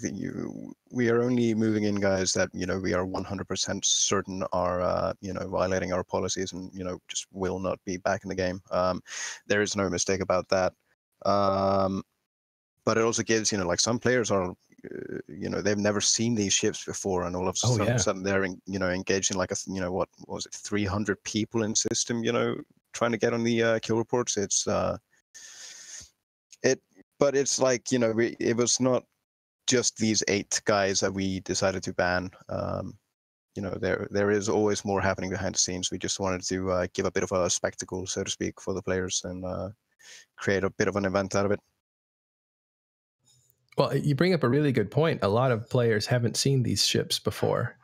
we are only moving in guys that we are 100% certain are violating our policies and just will not be back in the game. There is no mistake about that. But it also gives like some players are they've never seen these ships before, and all of a sudden they're engaged in like what was it, 300 people in system trying to get on the kill reports. It's but it's like it was not just these 8 guys that we decided to ban. There is always more happening behind the scenes. We just wanted to give a bit of a spectacle, so to speak, for the players and create a bit of an event out of it. Well, you bring up a really good point. A lot of players haven't seen these ships before,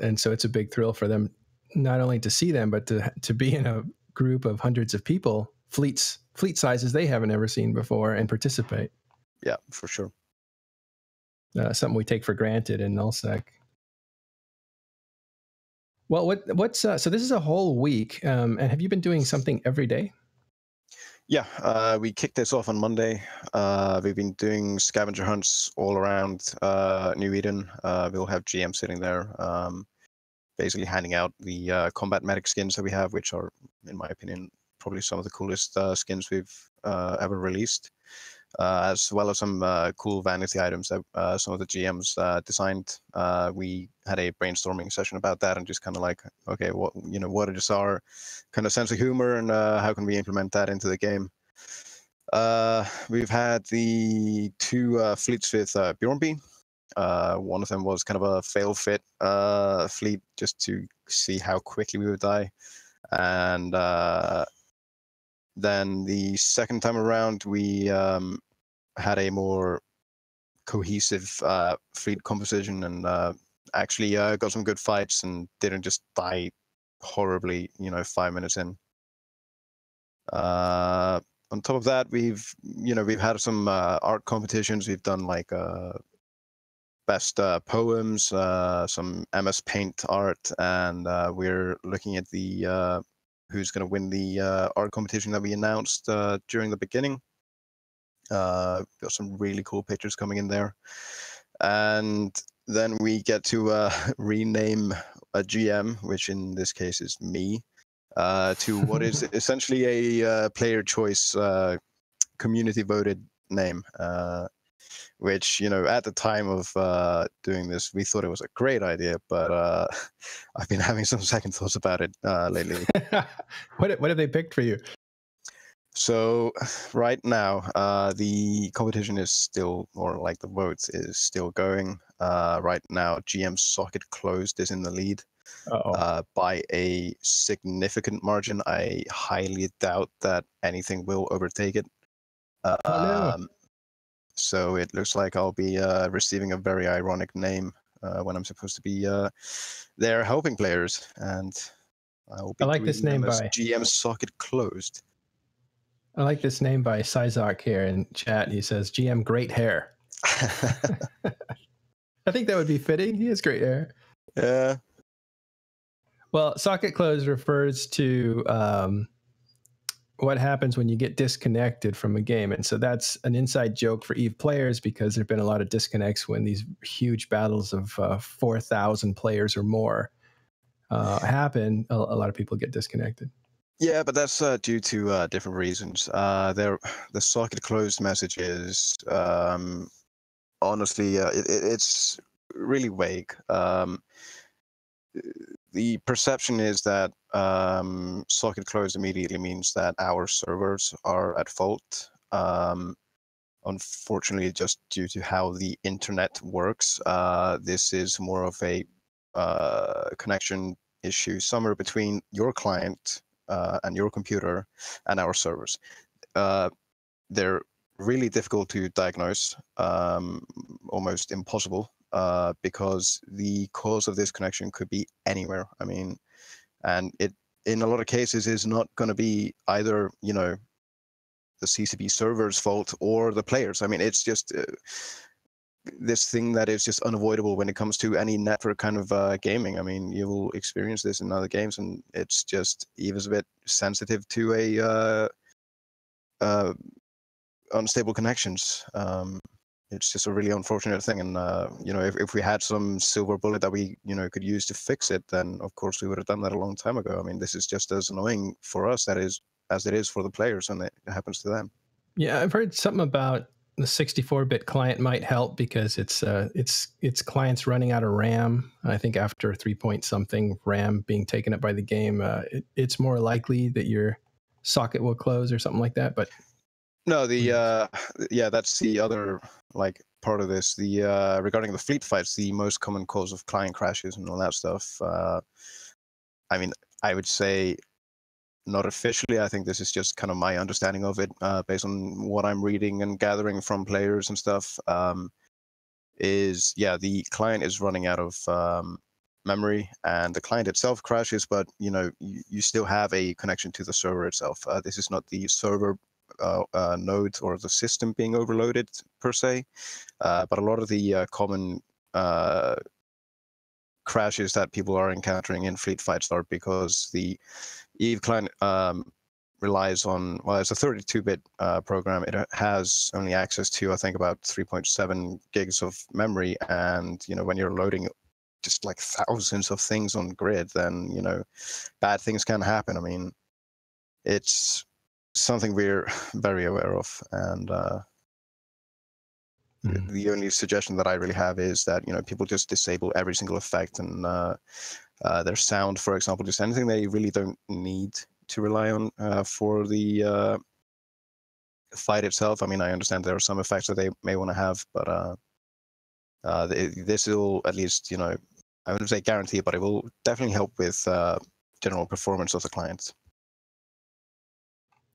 and so it's a big thrill for them not only to see them, but to be in a group of hundreds of people, fleet sizes they haven't ever seen before, and participate. Yeah, for sure. Something we take for granted in nullsec. Well, what's so this is a whole week, and have you been doing something every day? Yeah, we kicked this off on Monday. We've been doing scavenger hunts all around New Eden. We'll have GM sitting there, basically handing out the combat medic skins that we have, which are, in my opinion, probably some of the coolest skins we've ever released, as well as some cool vanity items that some of the GMs designed. We had a brainstorming session about that and just kind of like, okay, what is our kind of sense of humor and how can we implement that into the game? We've had the 2 fleets with Bjornby. One of them was kind of a fail fit fleet just to see how quickly we would die. And then the second time around, we had a more cohesive fleet composition and actually got some good fights and didn't just die horribly, 5 minutes in. On top of that, we've had some art competitions. We've done like best poems, some MS Paint art, and we're looking at the who's going to win the art competition that we announced during the beginning. Got some really cool pictures coming in there, and then we get to rename a GM, which in this case is me, to what is essentially a player choice community voted name, which at the time of doing this we thought it was a great idea, but I've been having some second thoughts about it lately. What have they picked for you? So right now, the competition is still, or like the votes is still going. Right now, GM Socket Closed is in the lead by a significant margin. I highly doubt that anything will overtake it. No. So it looks like I'll be receiving a very ironic name when I'm supposed to be there helping players, and I will be I like this name by GM Socket Closed. I like this name by Sizok here in chat. He says, GM great hair. I think that would be fitting. He has great hair. Yeah. Well, socket close refers to what happens when you get disconnected from a game. And so that's an inside joke for EVE players, because there have been a lot of disconnects when these huge battles of 4,000 players or more happen. A lot of people get disconnected. Yeah, but that's due to different reasons. The socket closed message is honestly, it's really vague. the perception is that socket close immediately means that our servers are at fault. Unfortunately, just due to how the internet works, this is more of a connection issue somewhere between your client and your computer and our servers. They're really difficult to diagnose, almost impossible, because the cause of this connection could be anywhere. I mean, and it in a lot of cases is not going to be either, you know, the CCP server's fault or the players. I mean, it's just this thing that is just unavoidable when it comes to any network kind of gaming. I mean, you will experience this in other games, and it's just EVE's a bit sensitive to unstable connections. It's just a really unfortunate thing, and you know, if we had some silver bullet that we, you know, could use to fix it, then of course we would have done that a long time ago. I mean, this is just as annoying for us as it is for the players, and it happens to them. Yeah, I've heard something about the 64-bit client might help because it's clients running out of RAM. I think after 3 point something RAM being taken up by the game, it's more likely that your socket will close or something like that. But no, yeah, that's the other like part of this. The regarding the fleet fights, the most common cause of client crashes and all that stuff. I mean, I would say, not officially, I think this is just kind of my understanding of it, based on what I'm reading and gathering from players and stuff, is, yeah, the client is running out of memory, and the client itself crashes, but, you know, you still have a connection to the server itself. This is not the server node or the system being overloaded, per se, but a lot of the common crashes that people are encountering in fleet fights are because the EVE client relies on, well, it's a 32-bit program. It has only access to, I think, about 3.7 gigs of memory, and, you know, when you're loading just like thousands of things on grid, then, you know, bad things can happen. I mean, it's something we're very aware of, and the only suggestion that I really have is that, you know, people just disable every single effect, and their sound, for example, just anything they really don't need to rely on for the fight itself. I mean, I understand there are some effects that they may want to have, but this will at least, you know, I wouldn't say guarantee, but it will definitely help with general performance of the clients.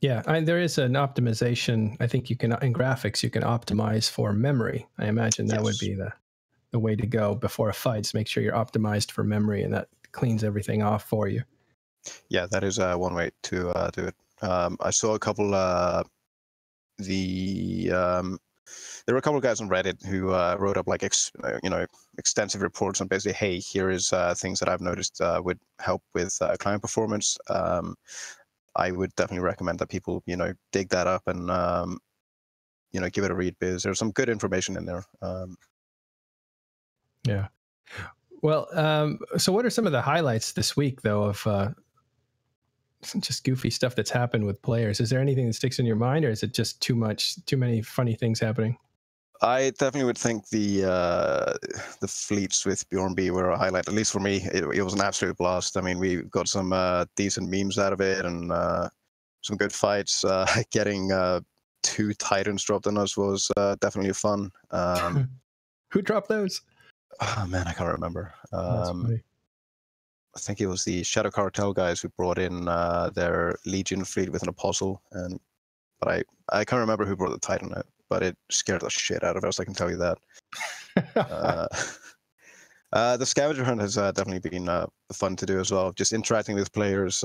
yeah, there is an optimization. I think you can, in graphics, you can optimize for memory. I imagine that would be the way to go before a fight, is make sure you're optimized for memory, and that cleans everything off for you. Yeah, that is one way to do it. I saw a couple, there were a couple of guys on Reddit who wrote up like you know, extensive reports on basically, hey, here is things that I've noticed would help with client performance. I would definitely recommend that people, you know, dig that up and you know, give it a read, because there's some good information in there. Yeah. Well, so what are some of the highlights this week, though, of just goofy stuff that's happened with players? Is there anything that sticks in your mind, or is it just too many funny things happening? I definitely would think the fleets with Bjorn B were a highlight, at least for me. It was an absolute blast. I mean, we got some decent memes out of it, and some good fights. Getting 2 Titans dropped on us was definitely fun. Who dropped those? Oh man, I can't remember. That's funny. I think it was the Shadow Cartel guys who brought in their Legion fleet with an Apostle, but I can't remember who brought the Titan out, but it scared the shit out of us, I can tell you that. The scavenger hunt has definitely been fun to do as well, just interacting with players,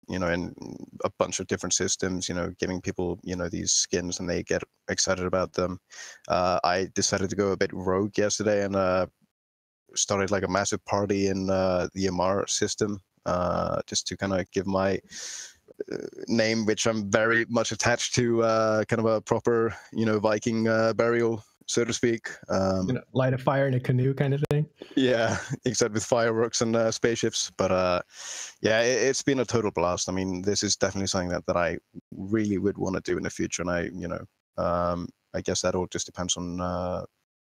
you know, in a bunch of different systems, you know, giving people, you know, these skins and they get excited about them. I decided to go a bit rogue yesterday and started like a massive party in the Amar system, just to kind of give my name, which I'm very much attached to, kind of a proper, you know, Viking burial, so to speak. You know, light a fire in a canoe kind of thing. Yeah, except with fireworks and spaceships. But yeah, it's been a total blast. I mean, this is definitely something that I really would want to do in the future. And I, you know, I guess that all just depends on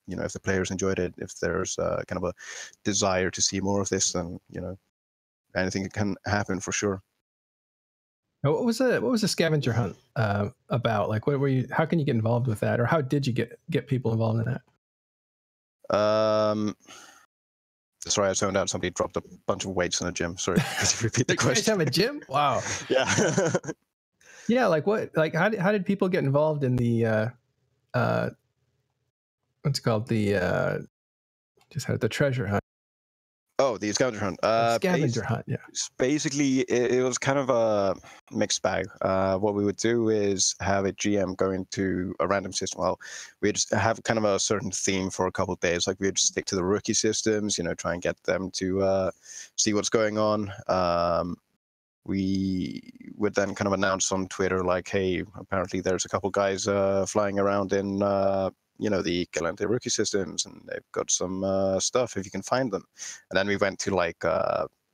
if the players enjoyed it, if there's kind of a desire to see more of this, then anything can happen for sure. Now, what was the scavenger hunt about? Like, what were you? How can you get involved with that, or how did you get people involved in that? Sorry, I zoned out. Somebody dropped a bunch of weights in a gym. Sorry, could you repeat the You guys question? have a gym? Wow. Yeah. Yeah, like what? Like how did people get involved in the what's it called, the just had the treasure hunt? Oh, the scavenger hunt. Scavenger hunt. Yeah. Basically, it was kind of a mixed bag. What we would do is have a GM go into a random system. Well, we'd have kind of a certain theme for a couple of days. Like we'd stick to the rookie systems, try and get them to see what's going on. We would then kind of announce on Twitter, like, hey, apparently there's a couple guys flying around in the Galante rookie systems, and they've got some stuff if you can find them. And then we went to like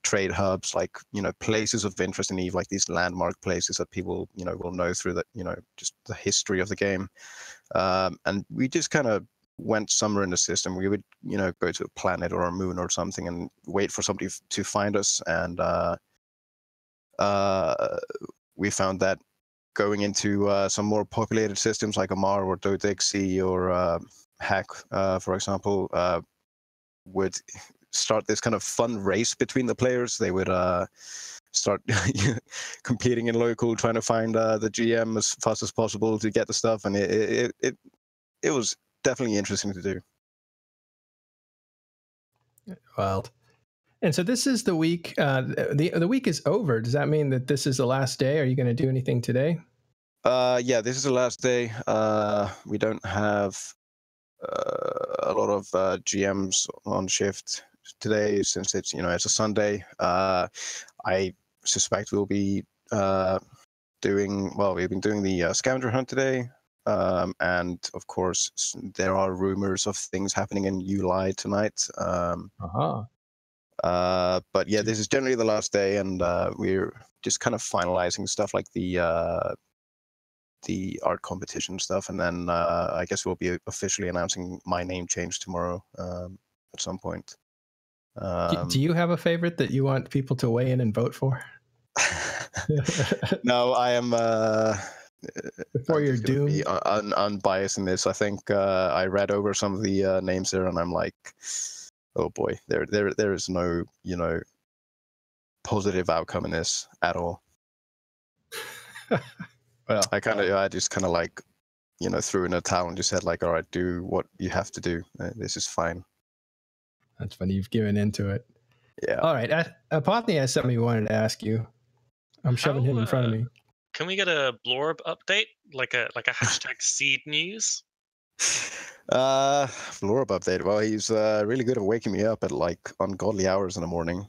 trade hubs, like places of interest in EVE, like these landmark places that people will know through that just the history of the game. And we just kind of went somewhere in the system. We would go to a planet or a moon or something and wait for somebody to find us. And we found that going into some more populated systems like Amar or Dodexy or Hack, for example, would start this kind of fun race between the players. They would start competing in local, trying to find the GM as fast as possible to get the stuff, and it was definitely interesting to do. Wild. And so this is the week. The week is over. Does that mean that this is the last day? Are you going to do anything today? Yeah, this is the last day. We don't have a lot of GMs on shift today since it's it's a Sunday. I suspect we'll be doing well. We've been doing the scavenger hunt today, and of course there are rumors of things happening in Uli tonight. But yeah, this is generally the last day, and we're just kind of finalizing stuff like the art competition stuff, and then I guess we'll be officially announcing my name change tomorrow at some point. Do you have a favorite that you want people to weigh in and vote for? No, I am. Before you're doomed, unbiased in this. I think I read over some of the names there, and I'm like, oh boy, there is no positive outcome in this at all. Well, I just kind of like threw in a towel and just said like, all right, do what you have to do. This is fine. That's funny. You've given into it. Yeah. All right. Apothy has something he wanted to ask you. I'm shoving him in front of me. Can we get a Blorb update, like a hashtag seed news? Blorb update. Well, he's really good at waking me up at like ungodly hours in the morning.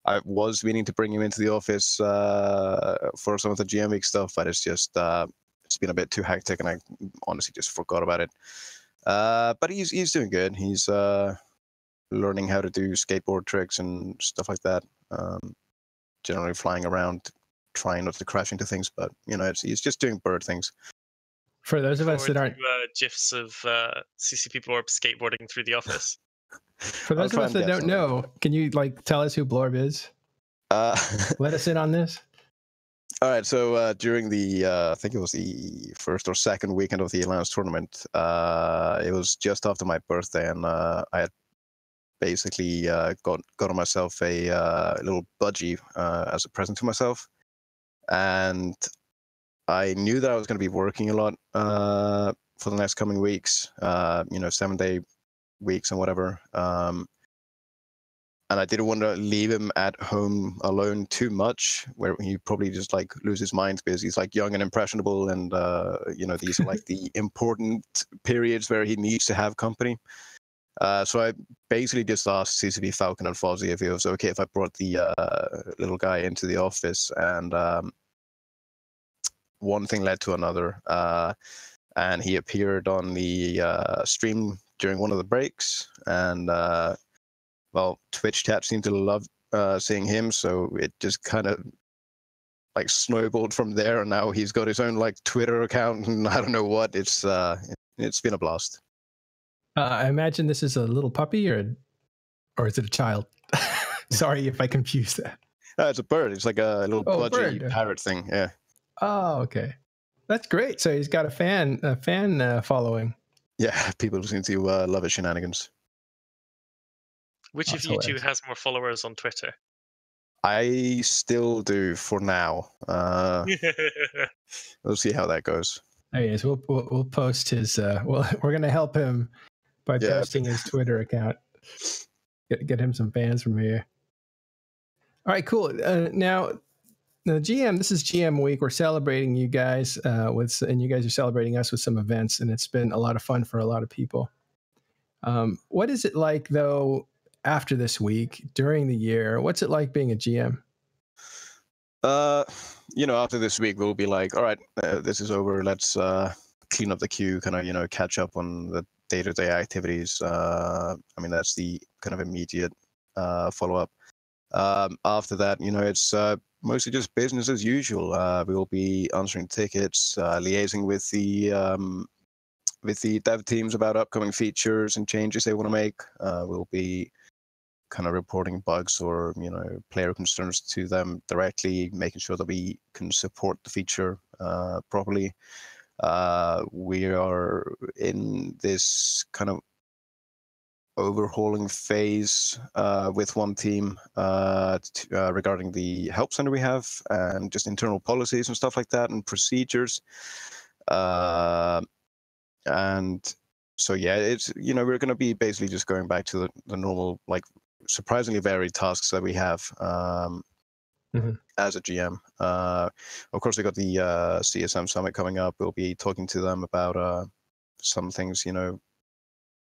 I was meaning to bring him into the office for some of the GM Week stuff, but it's just it's been a bit too hectic, and I honestly just forgot about it. But he's doing good. He's learning how to do skateboard tricks and stuff like that. Generally flying around, trying not to crash into things, but he's just doing bird things. For those of us that aren't gifs of CCP Blorb skateboarding through the office. For those of us that don't know, can you tell us who Blorb is? Let us in on this. All right. So during the I think it was the first or second weekend of the Alliance tournament, it was just after my birthday, and I had basically got myself a little budgie as a present to myself, and I knew that I was going to be working a lot for the next coming weeks. 7-day weeks and whatever. And I didn't want to leave him at home alone too much, where he probably just lose his mind because he's young and impressionable, and these are the important periods where he needs to have company. So I basically just asked CCP Falcon and Fozzie if it was okay if I brought the little guy into the office, and one thing led to another, and he appeared on the stream during one of the breaks, and Twitch chat seemed to love seeing him, so it just kind of snowballed from there, and now he's got his own Twitter account, and I don't know what. It's been a blast. I imagine this is a little puppy, or is it a child? Sorry if I confused that. It's a bird. It's like a little pudgy bird. parrot thing. Yeah. Oh, okay. That's great. So he's got a fan following. Yeah, people seem to love his shenanigans. Which of That's you two hilarious. has more followers on Twitter? I still do for now. We'll see how that goes. Anyways, we'll post his. We're gonna help him by Yeah. posting his Twitter account. Get him some fans from here. All right, cool. Now, the GM. This is GM week. We're celebrating you guys and you guys are celebrating us with some events, and it's been a lot of fun for a lot of people. What is it like though after this week, during the year? What's it like being a GM? After this week, we'll be like, all right, this is over. Let's clean up the queue, kind of, catch up on the day-to-day activities. That's the kind of immediate follow-up. After that, it's mostly just business as usual. We will be answering tickets, liaising with the dev teams about upcoming features and changes they want to make. We'll be kind of reporting bugs or player concerns to them directly, making sure that we can support the feature properly. We are in this kind of overhauling phase with one team regarding the help center we have and just internal policies and stuff like that and procedures. And so it's we're going to be basically just going back to the normal, like, surprisingly varied tasks that we have as a GM. Of course, we got the CSM summit coming up. We'll be talking to them about some things,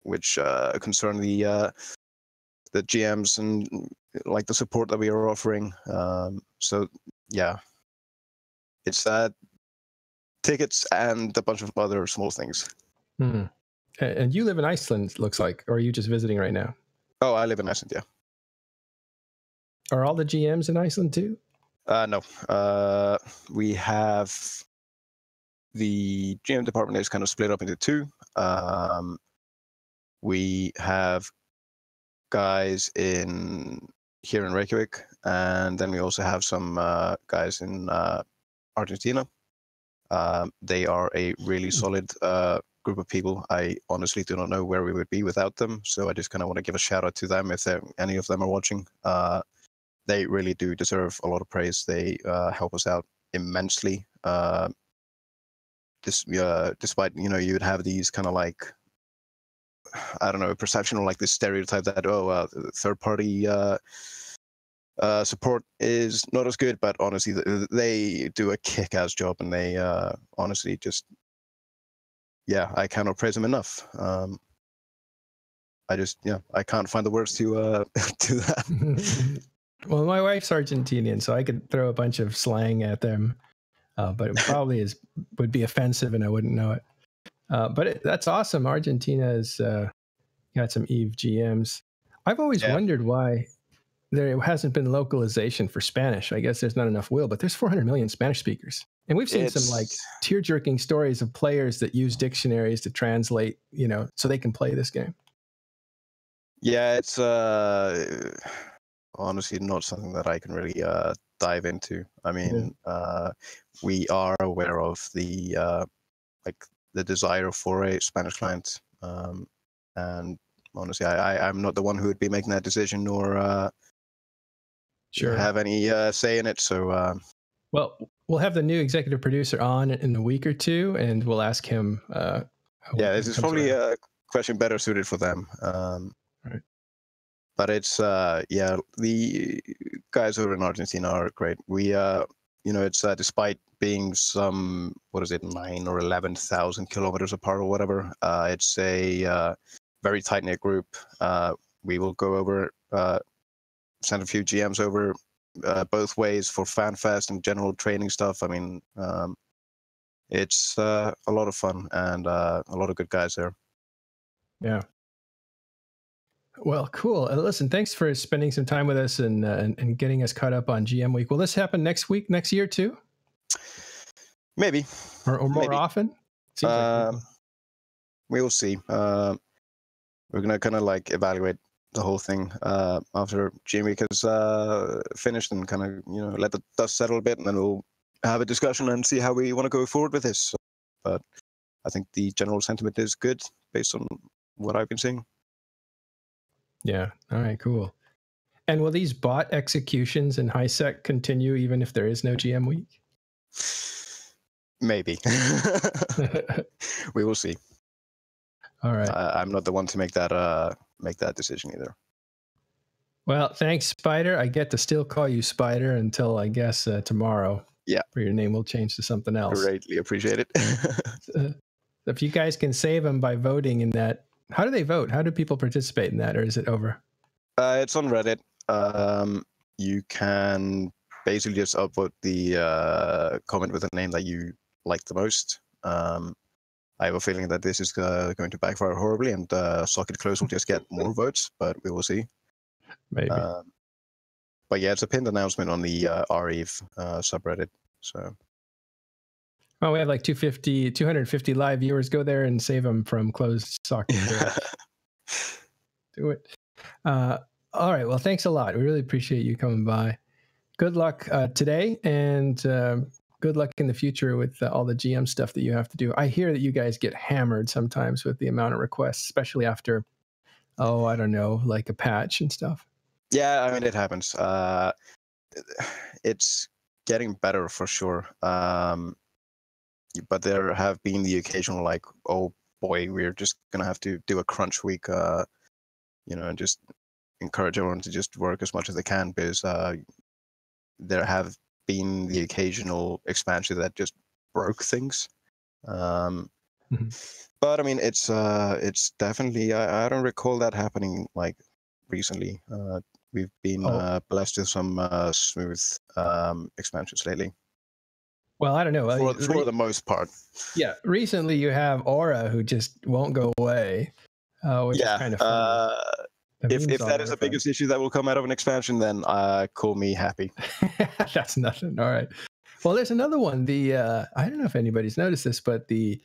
which concern the GMs and like the support that we are offering. So yeah, it's that, tickets and a bunch of other small things. And you live in Iceland, looks like, or are you just visiting right now? Oh, I live in Iceland, yeah. Are all the GMs in Iceland too? No. We have the GM department is kind of split up into two. We have guys here in Reykjavik, and then we also have some guys in Argentina. They are a really solid group of people. I honestly do not know where we would be without them, so I just kind of want to give a shout out to them if any of them are watching. They really do deserve a lot of praise. They help us out immensely. Despite you would have these kind of like, I don't know, perception or like this stereotype that third party support is not as good, but honestly they do a kick-ass job, and they honestly just, I cannot praise them enough. I can't find the words to do that. Well, my wife's Argentinian, so I could throw a bunch of slang at them, but it probably would be offensive, and I wouldn't know it. But that's awesome. Argentina has got some EVE GMs. I've always wondered why there hasn't been localization for Spanish. I guess there's not enough will, but there's 400 million Spanish speakers. And we've seen some like tear-jerking stories of players that use dictionaries to translate, so they can play this game. Yeah, it's honestly not something that I can really dive into. I mean, we are aware of the desire for a Spanish client, and honestly, I'm not the one who would be making that decision or have any say in it. So, well, we'll have the new executive producer on in a week or two, and we'll ask him. This is probably a question better suited for them. Right. But it's the guys over in Argentina are great. We it's despite being some 9 or 11,000 kilometers apart or whatever, it's a very tight knit group. We will go over, send a few GMs over both ways for FanFest and general training stuff. I mean, it's a lot of fun and a lot of good guys there. Yeah. Well, cool. Listen, thanks for spending some time with us and getting us caught up on GM Week. Will this happen next year too? Maybe. Or more often? We will see. we're gonna kind of like evaluate the whole thing after GM week has finished, and kind of let the dust settle a bit, and then we'll have a discussion and see how we want to go forward with this. But I think the general sentiment is good based on what I've been seeing. Yeah. All right. Cool. And will these bot executions in HiSec continue even if there is no GM week? Maybe. We will see. All right. I'm not the one to make that decision either. Well, thanks, Spider. I get to still call you Spider until I guess tomorrow. Yeah. Where your name will change to something else. Greatly appreciate it. If you guys can save them by voting in that, how do they vote? How do people participate in that, or is it over? It's on Reddit. You can basically just upvote the comment with a name that you like the most. I have a feeling that this is going to backfire horribly, and Socket Close will just get more votes, but we will see. Maybe. But yeah, it's a pinned announcement on the REVE subreddit. So. Oh, we have like 250 live viewers. Go there and save them from closed Socket. Do it. All right. Well, thanks a lot. We really appreciate you coming by. Good luck today, and good luck in the future with all the GM stuff that you have to do. I hear that you guys get hammered sometimes with the amount of requests, especially after, I don't know, like a patch and stuff. Yeah, I mean, it happens. It's getting better for sure. But there have been the occasional like, oh boy, we're just gonna have to do a crunch week, and just encourage everyone to just work as much as they can, because there have been the occasional expansion that just broke things. But I mean, it's definitely I don't recall that happening like recently. We've been blessed with some smooth expansions lately. Well, I don't know. For the most part. Yeah. Recently, you have Aura, who just won't go away, which is kind of funny. If that is the biggest issue that will come out of an expansion, then call me happy. That's nothing. All right. Well, there's another one. I don't know if anybody's noticed this, but the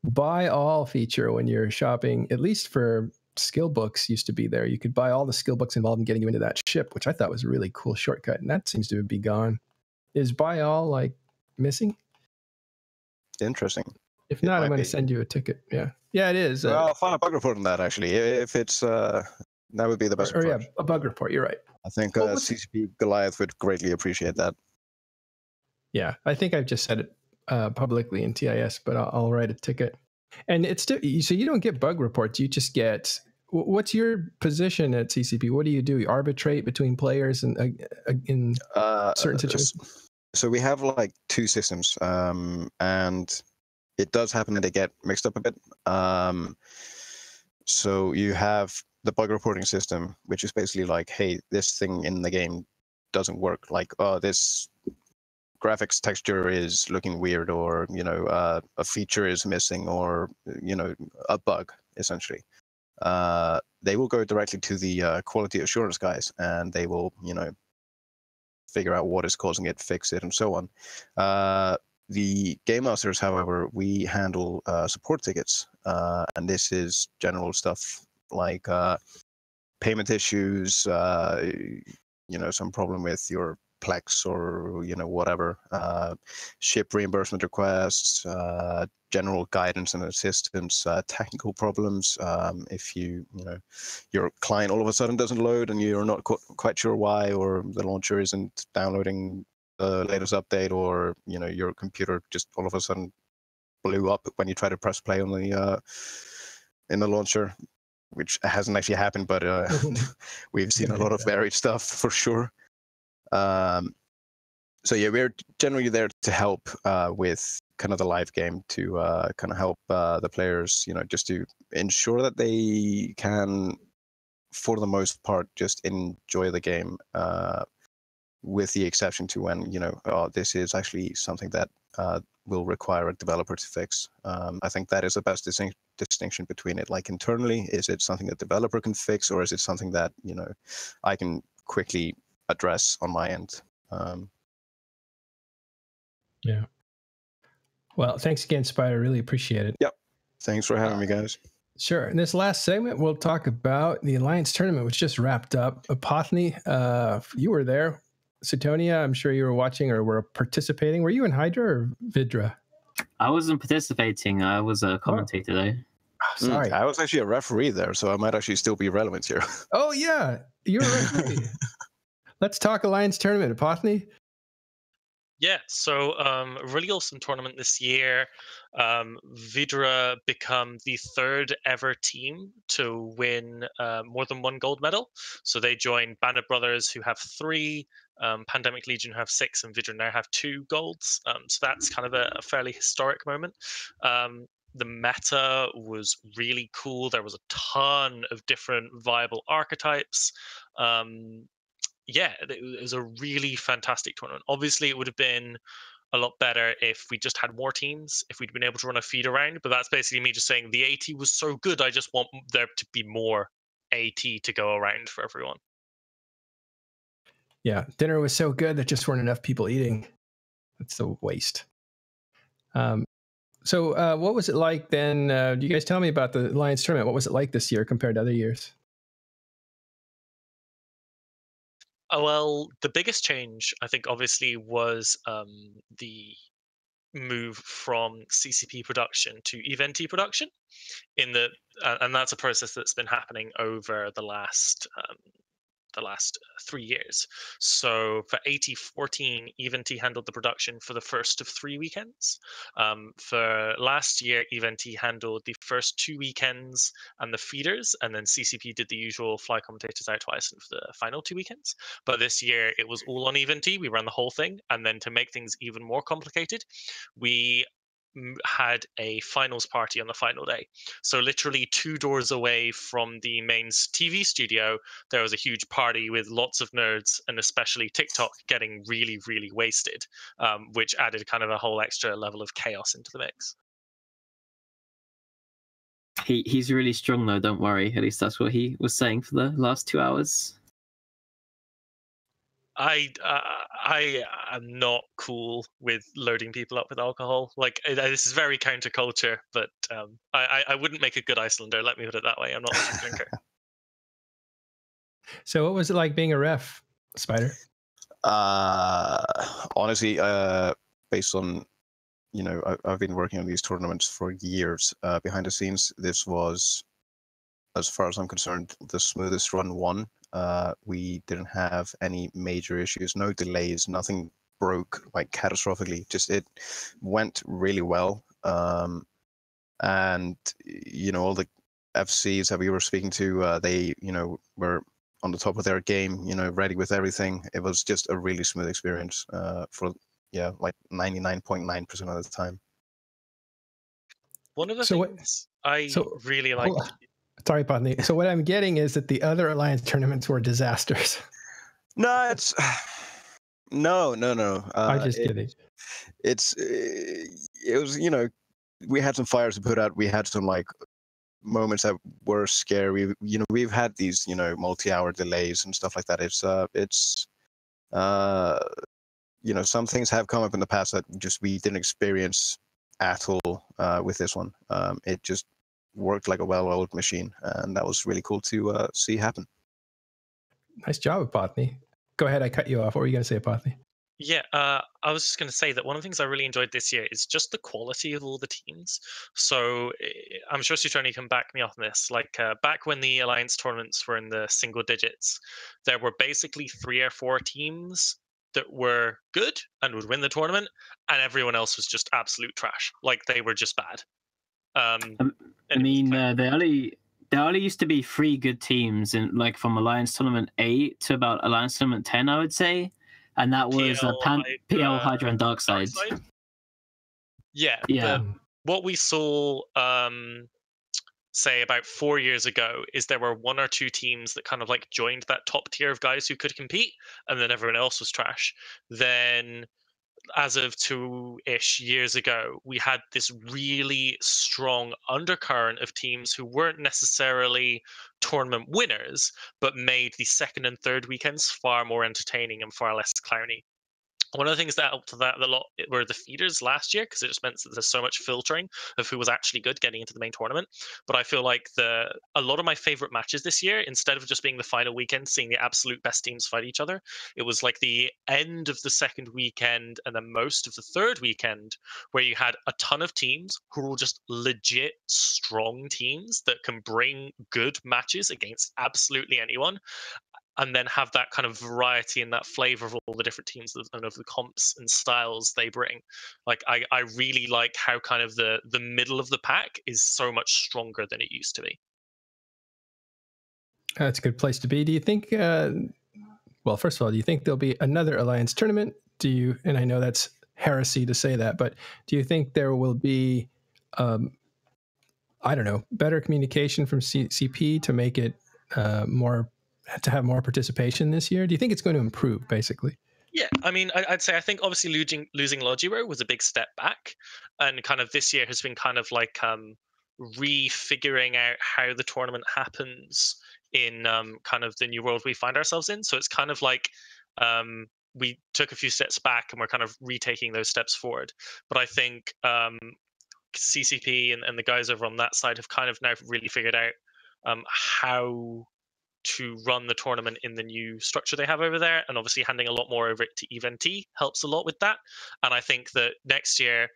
buy all feature when you're shopping, at least for skill books, used to be there. You could buy all the skill books involved in getting you into that ship, which I thought was a really cool shortcut, and that seems to be gone. Is buy all like missing? Interesting. If not, I'm going to send you a ticket. Yeah, it is. Well, I'll find a bug report on that actually. If it's that would be the best approach. Yeah, a bug report. You're right. I think CCP Goliath would greatly appreciate that. Yeah, I think I've just said it publicly in TIS, but I'll write a ticket. And it's still, so you don't get bug reports. You just get. What's your position at CCP? What do? You arbitrate between players and in certain situations? So we have like two systems, and it does happen that they get mixed up a bit. So you have the bug reporting system, which is basically like, hey, this thing in the game doesn't work. Like, this graphics texture is looking weird, or a feature is missing, or a bug essentially. They will go directly to the quality assurance guys, and they will figure out what is causing it, fix it, and so on. The Game Masters, however, we handle support tickets, and this is general stuff like payment issues, some problem with your Plex or whatever, ship reimbursement requests, general guidance and assistance, technical problems. If your client all of a sudden doesn't load and you're not quite sure why, or the launcher isn't downloading the latest update, or your computer just all of a sudden blew up when you try to press play on the in the launcher, which hasn't actually happened, but we've seen a lot of varied stuff for sure. So yeah, we're generally there to help with kind of the live game, to kind of help the players, just to ensure that they can, for the most part, just enjoy the game, with the exception to when, this is actually something that will require a developer to fix. I think that is the best distinction between it. Like internally, is it something that developer can fix, or is it something that, I can quickly address on my end? Yeah. Well, thanks again, Spider. Really appreciate it. Yep. Thanks for having me, guys. Sure. In this last segment, we'll talk about the Alliance tournament, which just wrapped up. Apothny, you were there. Suetonia, I'm sure you were watching or were participating. Were you in Hydra or Vidra? I wasn't participating. I was a commentator though. Oh, sorry. I was actually a referee there, so I might actually still be relevant here. Oh, yeah. You're a referee. Let's talk Alliance tournament. Apothny? Yeah, so really awesome tournament this year. Vidra become the third ever team to win more than one gold medal. So they joined Bandit Brothers, who have 3, Pandemic Legion, who have 6, and Vidra now have 2 golds. So that's kind of a fairly historic moment. The meta was really cool. There was a ton of different viable archetypes. Yeah, it was a really fantastic tournament. Obviously, it would have been a lot better if we just had more teams, if we'd been able to run a feed around. But that's basically me just saying the AT was so good. I just want there to be more AT to go around for everyone. Yeah, dinner was so good that just weren't enough people eating. That's a waste. So what was it like then? You guys tell me about the Alliance tournament. What was it like this year compared to other years? Well, the biggest change, I think, obviously, was the move from CCP production to Event production. And that's a process that's been happening over the last 3 years. So for AT14, Eventy handled the production for the first of 3 weekends. For last year, Eventy handled the first 2 weekends and the feeders, and then CCP did the usual fly commentators out twice for the final 2 weekends. But this year, it was all on Eventy. We ran the whole thing, and then to make things even more complicated, we had a finals party on the final day. So literally 2 doors away from the main TV studio, there was a huge party with lots of nerds and especially TikTok getting really, really wasted, which added kind of a whole extra level of chaos into the mix. He's really strong though, don't worry. At least that's what he was saying for the last 2 hours. I am not cool with loading people up with alcohol. Like this is very counterculture, but I wouldn't make a good Icelander. Let me put it that way. I'm not much of a drinker. So what was it like being a ref, Spider? Honestly, based on, you know, I've been working on these tournaments for years behind the scenes. This was, as far as I'm concerned, the smoothest run one. We didn't have any major issues, no delays, nothing broke like catastrophically. Just it went really well. And, you know, all the FCs that we were speaking to, they, you know, were on the top of their game, you know, ready with everything. It was just a really smooth experience for, like 99.9% of the time. One of the things I really like. Sorry, Apothny. So what I'm getting is that the other Alliance tournaments were disasters. No, it's no. I'm just kidding. It was, you know, we had some fires to put out. We had some like moments that were scary. You know, we've had these, you know, multi-hour delays and stuff like that. It's you know, some things have come up in the past that just we didn't experience at all with this one. It just worked like a well-oiled machine, and that was really cool to see happen. Nice job, Apothny. Go ahead, I cut you off. What were you going to say, Apothny? Yeah, I was just going to say that one of the things I really enjoyed this year is just the quality of all the teams. So I'm sure Suetonia can back me up on this. Like back when the Alliance tournaments were in the single digits, there were basically 3 or 4 teams that were good and would win the tournament, and everyone else was just absolute trash. Like they were just bad. I mean, there only used to be 3 good teams in like from Alliance Tournament 8 to about Alliance Tournament 10, I would say, and that was PL, Hydra, and Darkside. Yeah. What we saw, say about 4 years ago, is there were 1 or 2 teams that kind of like joined that top tier of guys who could compete, and then everyone else was trash. Then, as of 2-ish years ago, we had this really strong undercurrent of teams who weren't necessarily tournament winners, but made the second and third weekends far more entertaining and far less clowny. One of the things that helped that a lot were the feeders last year, because it just meant that there's so much filtering of who was actually good getting into the main tournament. But I feel like a lot of my favorite matches this year, instead of just being the final weekend, seeing the absolute best teams fight each other, it was like the end of the second weekend and then most of the third weekend, where you had a ton of teams who were all just legit strong teams that can bring good matches against absolutely anyone, and then have that kind of variety and that flavor of all the different teams and of the comps and styles they bring. Like I really like how kind of the middle of the pack is so much stronger than it used to be. That's a good place to be. Do you think, well, first of all, do you think there'll be another Alliance tournament? Do you, and I know that's heresy to say that, but do you think there will be, I don't know, better communication from CP to make it to have more participation this year? Do you think it's going to improve, basically? Yeah, I mean, I'd say I think obviously losing Logiro was a big step back, and kind of this year has been kind of like refiguring out how the tournament happens in kind of the new world we find ourselves in. So it's kind of like we took a few steps back and we're kind of retaking those steps forward. But I think CCP and the guys over on that side have kind of now really figured out how to run the tournament in the new structure they have over there, and obviously handing a lot more over to EVNT helps a lot with that. And I think that next year,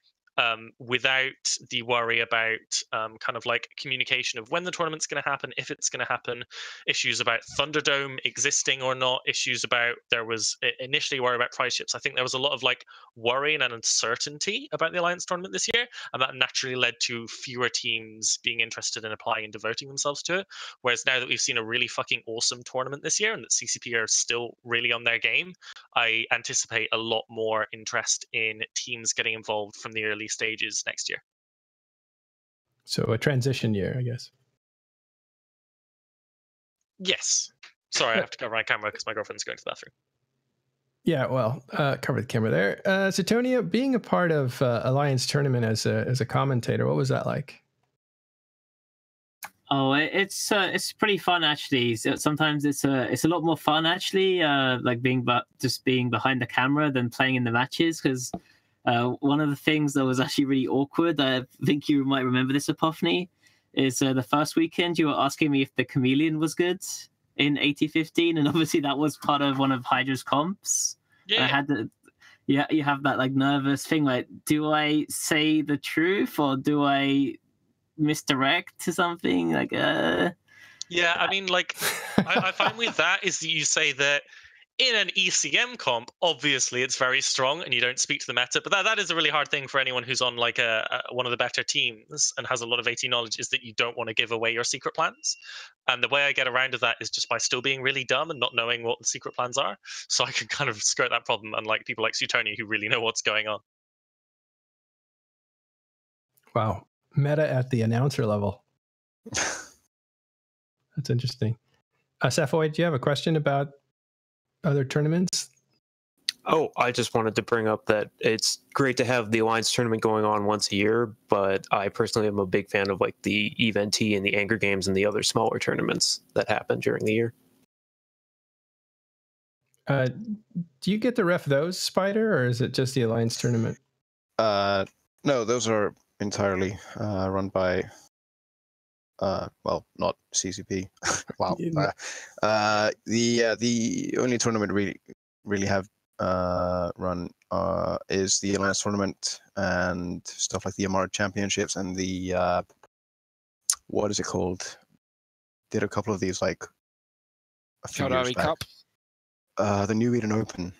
without the worry about kind of like communication of when the tournament's going to happen, if it's going to happen, issues about Thunderdome existing or not, issues about there was initially worry about prize ships. I think there was a lot of like worry and uncertainty about the Alliance tournament this year, and that naturally led to fewer teams being interested in applying and devoting themselves to it. Whereas now that we've seen a really fucking awesome tournament this year and that CCP are still really on their game, I anticipate a lot more interest in teams getting involved from the early stages next year. So a transition year, I guess. Yes. Sorry, I have to cover my camera because my girlfriend's going to the bathroom. Yeah, well, cover the camera there. Suetonia, being a part of Alliance tournament as a commentator, what was that like? Oh, it's pretty fun actually. So sometimes it's a lot more fun actually, like being behind the camera than playing in the matches. Because one of the things that was actually really awkward, I think you might remember this, Epiphany, is the first weekend you were asking me if the Chameleon was good in 8015, and obviously that was part of one of Hydra's comps. Yeah. I had to, yeah, you have that like nervous thing, like, do I say the truth or do I misdirect to something? Like, yeah, I mean, like, I find with that is that you say that in an ECM comp, obviously it's very strong and you don't speak to the meta, but that is a really hard thing for anyone who's on like one of the better teams and has a lot of AT knowledge, is that you don't want to give away your secret plans. And the way I get around to that is just by still being really dumb and not knowing what the secret plans are. So I can kind of skirt that problem, unlike people like Suetonia who really know what's going on. Wow. Meta at the announcer level. That's interesting. Sephoid, do you have a question about other tournaments? Oh, I just wanted to bring up that it's great to have the Alliance tournament going on once a year, but I personally am a big fan of like the EVNT and the Anger Games and the other smaller tournaments that happen during the year. Do you get to ref those, Spider, or is it just the Alliance tournament? No, those are entirely run by well, not CCP. Wow. The only tournament we really have run is the Alliance tournament and stuff like the Amar Championships and the what is it called? Did a couple of these like a few years back. Cup. The New Eden Open.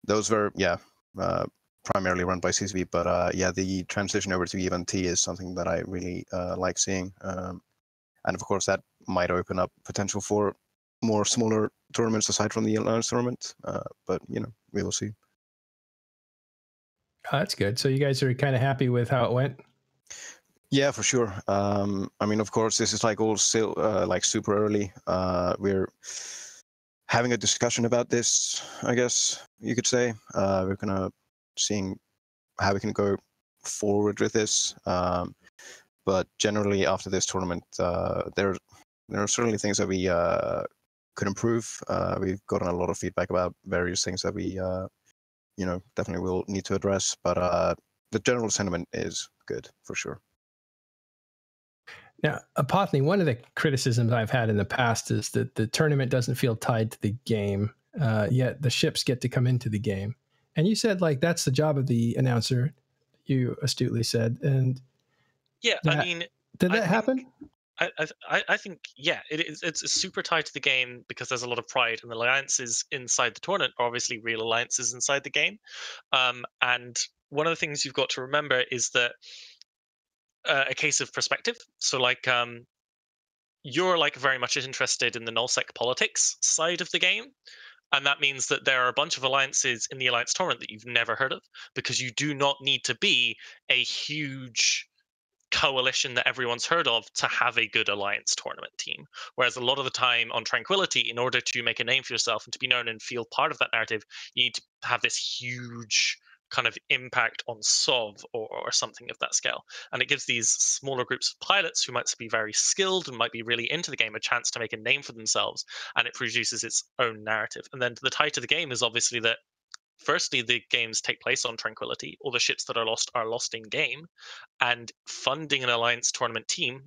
Those were primarily run by CCP, but the transition over to EVNT is something that I really like seeing, and of course that might open up potential for more smaller tournaments aside from the Alliance tournament, but we will see. That's good. So you guys are kind of happy with how it went? Yeah, for sure. I mean, of course, this is like all still like super early. We're having a discussion about this, I guess you could say. We're gonna seeing how we can go forward with this, but generally after this tournament, there are certainly things that we could improve. We've gotten a lot of feedback about various things that we, definitely will need to address. But the general sentiment is good for sure. Now, Apothony, one of the criticisms I've had in the past is that the tournament doesn't feel tied to the game, yet the ships get to come into the game. And you said, like, that's the job of the announcer, you astutely said. And yeah, that, I mean, did that I happen? I think, yeah, it's super tied to the game because there's a lot of pride, and the alliances inside the tournament are obviously real alliances inside the game. And one of the things you've got to remember is that a case of perspective. So, like, you're like very much interested in the nullsec politics side of the game. And that means that there are a bunch of alliances in the Alliance tournament that you've never heard of, because you do not need to be a huge coalition that everyone's heard of to have a good Alliance tournament team. Whereas a lot of the time on Tranquility, in order to make a name for yourself and to be known and feel part of that narrative, you need to have this huge kind of impact on SOV or something of that scale. And it gives these smaller groups of pilots who might be very skilled and might be really into the game a chance to make a name for themselves, and it produces its own narrative. And then the tie to the game is obviously that firstly, the games take place on Tranquility. All the ships that are lost in game, and funding an Alliance tournament team,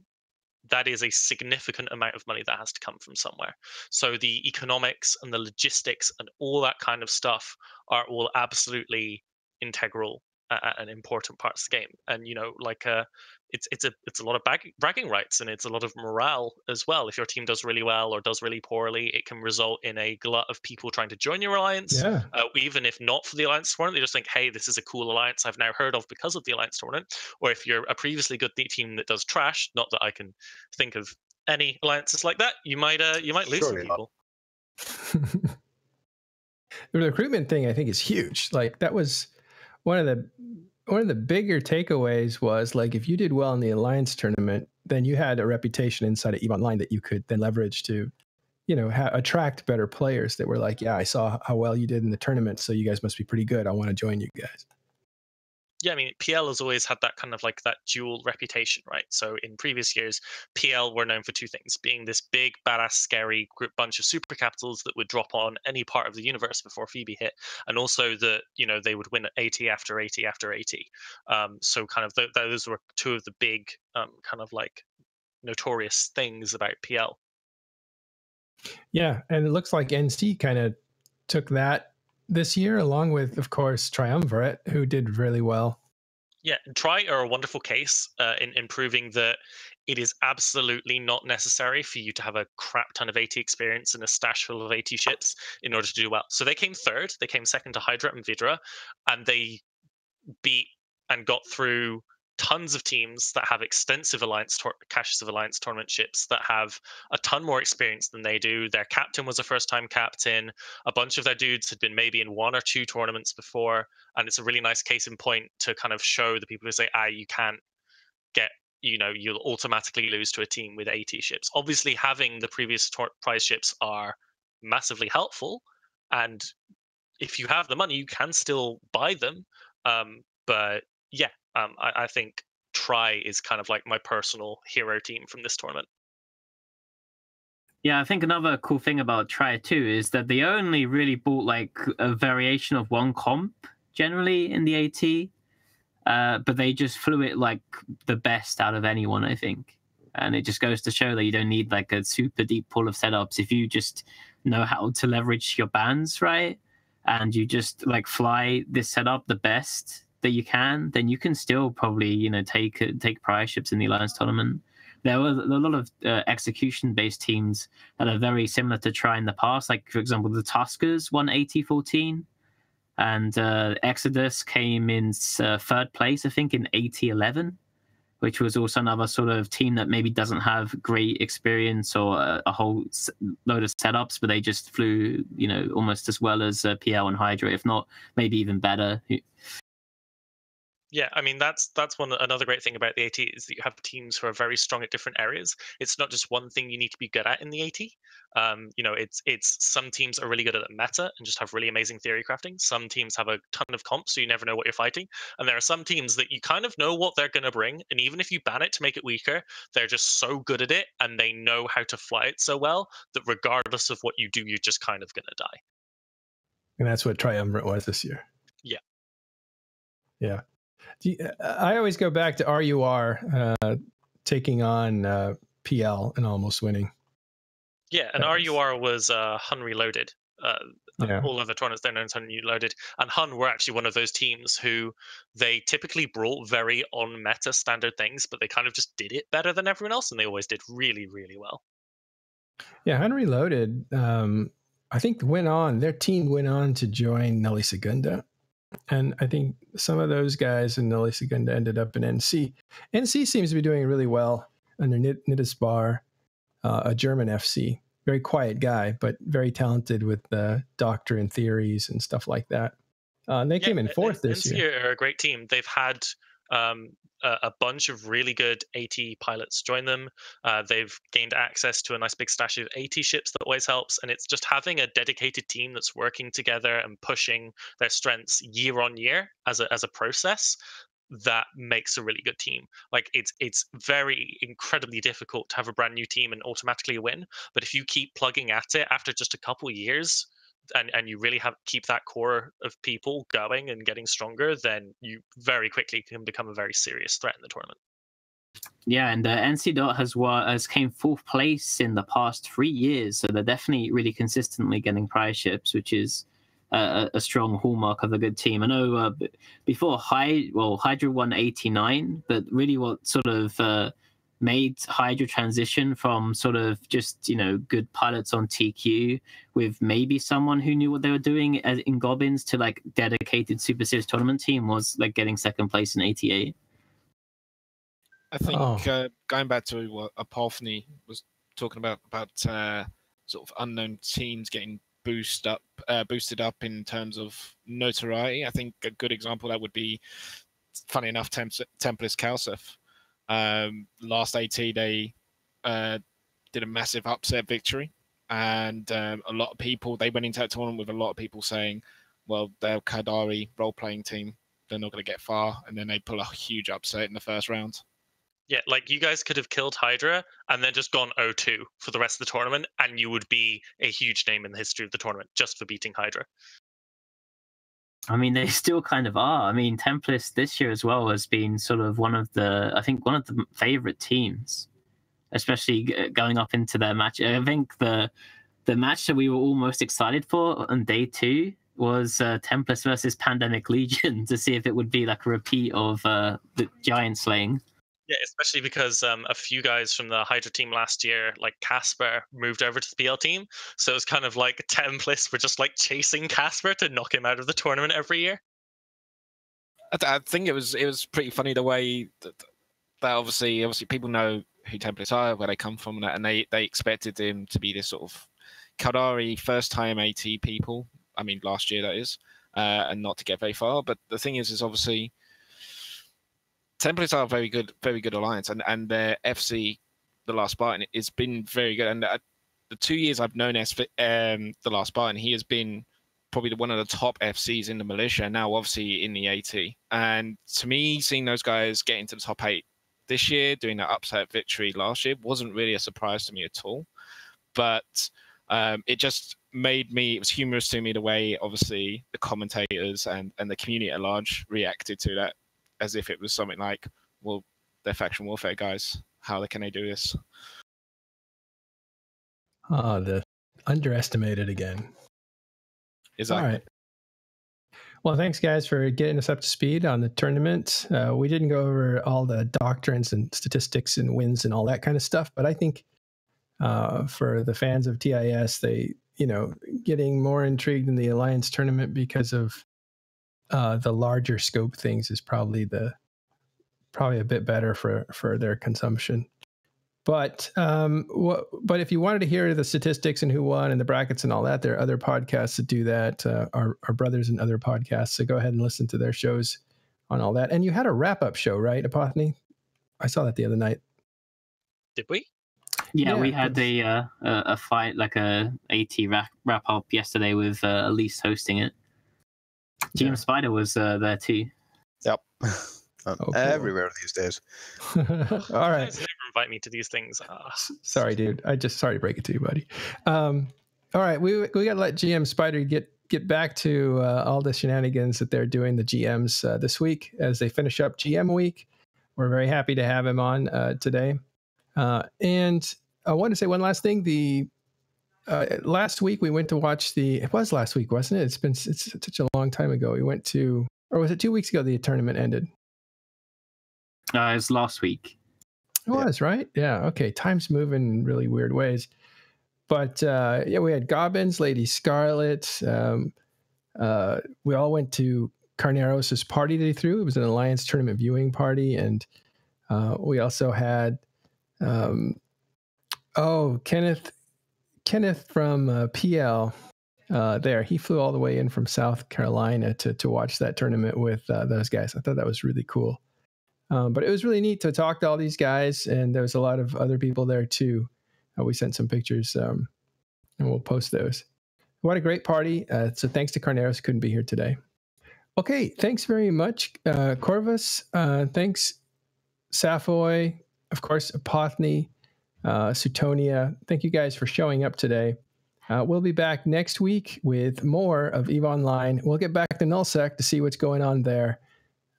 that is a significant amount of money that has to come from somewhere. So the economics and the logistics and all that kind of stuff are all absolutely integral and important parts of the game. And it's a lot of bragging rights, and it's a lot of morale as well. If your team does really well or does really poorly, it can result in a glut of people trying to join your alliance. Yeah. Even if not for the Alliance tournament, they just think, hey, this is a cool alliance I've now heard of because of the Alliance tournament. Or if you're a previously good team that does trash, not that I can think of any alliances like that, you might lose some Surely not. people. The recruitment thing, I think, is huge. Like, that was one of the bigger takeaways was, like, if you did well in the Alliance tournament, then you had a reputation inside of EVE Online that you could then leverage to, attract better players that were like, yeah, I saw how well you did in the tournament, so you guys must be pretty good. I want to join you guys. Yeah, I mean, PL has always had that kind of like that dual reputation, right? So in previous years, PL were known for two things: being this big, badass, scary group bunch of super capitals that would drop on any part of the universe before Phoebe hit, and also that they would win AT after AT after AT. So kind of those were two of the big kind of like notorious things about PL. Yeah, and it looks like NC kind of took that this year, along with, of course, Triumvirate, who did really well. Yeah, Tri are a wonderful case in proving that it is absolutely not necessary for you to have a crap ton of AT experience and a stash full of AT ships in order to do well. So they came third. They came second to Hydra and Vidra, and they beat and got through tons of teams that have extensive caches of Alliance tournament ships that have a ton more experience than they do. Their captain was a first-time captain. A bunch of their dudes had been maybe in one or two tournaments before, and it's a really nice case in point to kind of show the people who say, you can't get, you'll automatically lose to a team with AT ships. Obviously, having the previous prize ships are massively helpful, and if you have the money, you can still buy them. But yeah, I think Tri is kind of like my personal hero team from this tournament. Yeah, I think another cool thing about Tri too is that they only really bought like a variation of one comp generally in the AT, but they just flew it like the best out of anyone, I think. And it just goes to show that you don't need like a super deep pool of setups. If you just know how to leverage your bands right, and you just like fly this setup the best that you can, then you can still probably take prize ships in the Alliance tournament. There were a lot of execution-based teams that are very similar to Tri in the past. Like, for example, the Tuskers won AT14, and Exodus came in third place, I think, in AT11, which was also another sort of team that maybe doesn't have great experience or a whole load of setups, but they just flew, almost as well as PL and Hydra, if not maybe even better. Yeah, I mean that's another great thing about the AT is that you have teams who are very strong at different areas. It's not just one thing you need to be good at in the AT. It's some teams are really good at the meta and just have really amazing theory crafting. Some teams have a ton of comps, so you never know what you're fighting. And there are some teams that you kind of know what they're going to bring, and even if you ban it to make it weaker, they're just so good at it and they know how to fly it so well that regardless of what you do, you're just kind of going to die. And that's what Triumvirate was this year. Yeah. Yeah. I always go back to RUR taking on PL and almost winning. Yeah, and RUR was Hun Reloaded. Yeah. All other tournaments they're known as Hun Reloaded, and Hun were actually one of those teams who they typically brought very on meta standard things, but they kind of just did it better than everyone else, and they always did really, really well. Yeah, Hun Reloaded, I think their team went on to join Nelly Segunda. And I think some of those guys in Nelly Segunda ended up in NC. NC seems to be doing really well under Nidisbar, a German FC. Very quiet guy, but very talented with doctrine theories and stuff like that. And they came in fourth this NC year. are a great team. They've had a bunch of really good AT pilots join them. They've gained access to a nice big stash of AT ships that always helps. And it's just having a dedicated team that's working together and pushing their strengths year on year as a process that makes a really good team. Like it's very incredibly difficult to have a brand new team and automatically win. But if you keep plugging at it after just a couple years, and you really keep that core of people going and getting stronger, then you very quickly can become a very serious threat in the tournament. Yeah, and NC Dot has came fourth place in the past 3 years, so they're definitely really consistently getting prize ships, which is a strong hallmark of a good team. I know before Hydra won 89, but really what sort of made Hydra transition from sort of just, good pilots on TQ with maybe someone who knew what they were doing in Goblins to like dedicated Super Series tournament team was like getting second place in 88. I think going back to what Apophany was talking about sort of unknown teams getting boosted up in terms of notoriety. I think a good example of that would be, funny enough, Tempest Kalsef. Last AT they did a massive upset victory, and a lot of people, they went into that tournament with a lot of people saying, well, they're Kadari role-playing team, they're not going to get far, and then they pull a huge upset in the first round. Yeah, like you guys could have killed Hydra and then just gone 0-2 for the rest of the tournament, and you would be a huge name in the history of the tournament just for beating Hydra. I mean, they still kind of are. I mean, Tempest this year as well has been sort of one of the favorite teams, especially going up into their match. I think the match that we were all most excited for on day 2 was Tempest versus Pandemic Legion to see if it would be like a repeat of the Giant Slaying. Yeah, especially because a few guys from the Hydra team last year, like Casper, moved over to the PL team. So it's kind of like Tempest were just like chasing Casper to knock him out of the tournament every year. I think it was pretty funny the way that obviously people know who Tempest are, where they come from, and they expected him to be this sort of Kaldari first time AT people. I mean, last year that is, and not to get very far. But the thing is obviously Templates are a very good alliance, and their FC, The Last Spartan, has been very good. And the 2 years I've known The Last Spartan, he has been probably one of the top FCs in the militia, now obviously in the AT. And to me, seeing those guys get into the top 8 this year, doing that upset victory last year, wasn't really a surprise to me at all. But it just it was humorous to me the way, obviously, the commentators and the community at large reacted to that, as if it was something like, well, they're faction warfare guys. How can they do this? Oh, the underestimated again. Exactly. All right. Well, thanks, guys, for getting us up to speed on the tournament. We didn't go over all the doctrines and statistics and wins and all that kind of stuff, but I think for the fans of TIS, they, getting more intrigued in the Alliance tournament because of the larger scope things is probably a bit better for their consumption. But if you wanted to hear the statistics and who won and the brackets and all that, there are other podcasts that do that. Our brothers and other podcasts. So go ahead and listen to their shows all that. And you had a wrap-up show, right, Apothony? I saw that the other night. Did we? Yeah, we Yeah, had a fight, like a AT wrap up yesterday with Elise hosting it. GM Yeah. Spider was there too. Yep. cool. Everywhere these days. All You right. guys never invite me to these things. Sorry, dude. Sorry to break it to you, buddy. All right, we got to let GM Spider get back to all the shenanigans that they're doing, the GMs this week as they finish up GM week. We're very happy to have him on today. And I want to say one last thing. The last week we went to watch it was last week, wasn't it? It's such a long time ago. We went to, or was it 2 weeks ago the tournament ended? It was last week. It was, right? Yeah. Okay. Time's moving in really weird ways. But yeah, we had Gobbins, Lady Scarlet. We all went to Carneros' party that he threw. It was an Alliance tournament viewing party. And we also had, Kenneth from PL there. He flew all the way in from South Carolina to watch that tournament with those guys. I thought that was really cool. But it was really neat to talk to all these guys, and there was a lot of other people there too. We sent some pictures, and we'll post those. What a great party. So thanks to Carneros, couldn't be here today. Okay, thanks very much, Corvus. Thanks, Safoy, of course, Apothony, Sutonia. Thank you guys for showing up today. We'll be back next week with more of EVE Online. We'll get back to Nullsec to see what's going on there.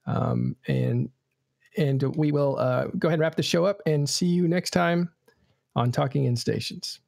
And we will go ahead and wrap the show up and see you next time on Talking in Stations.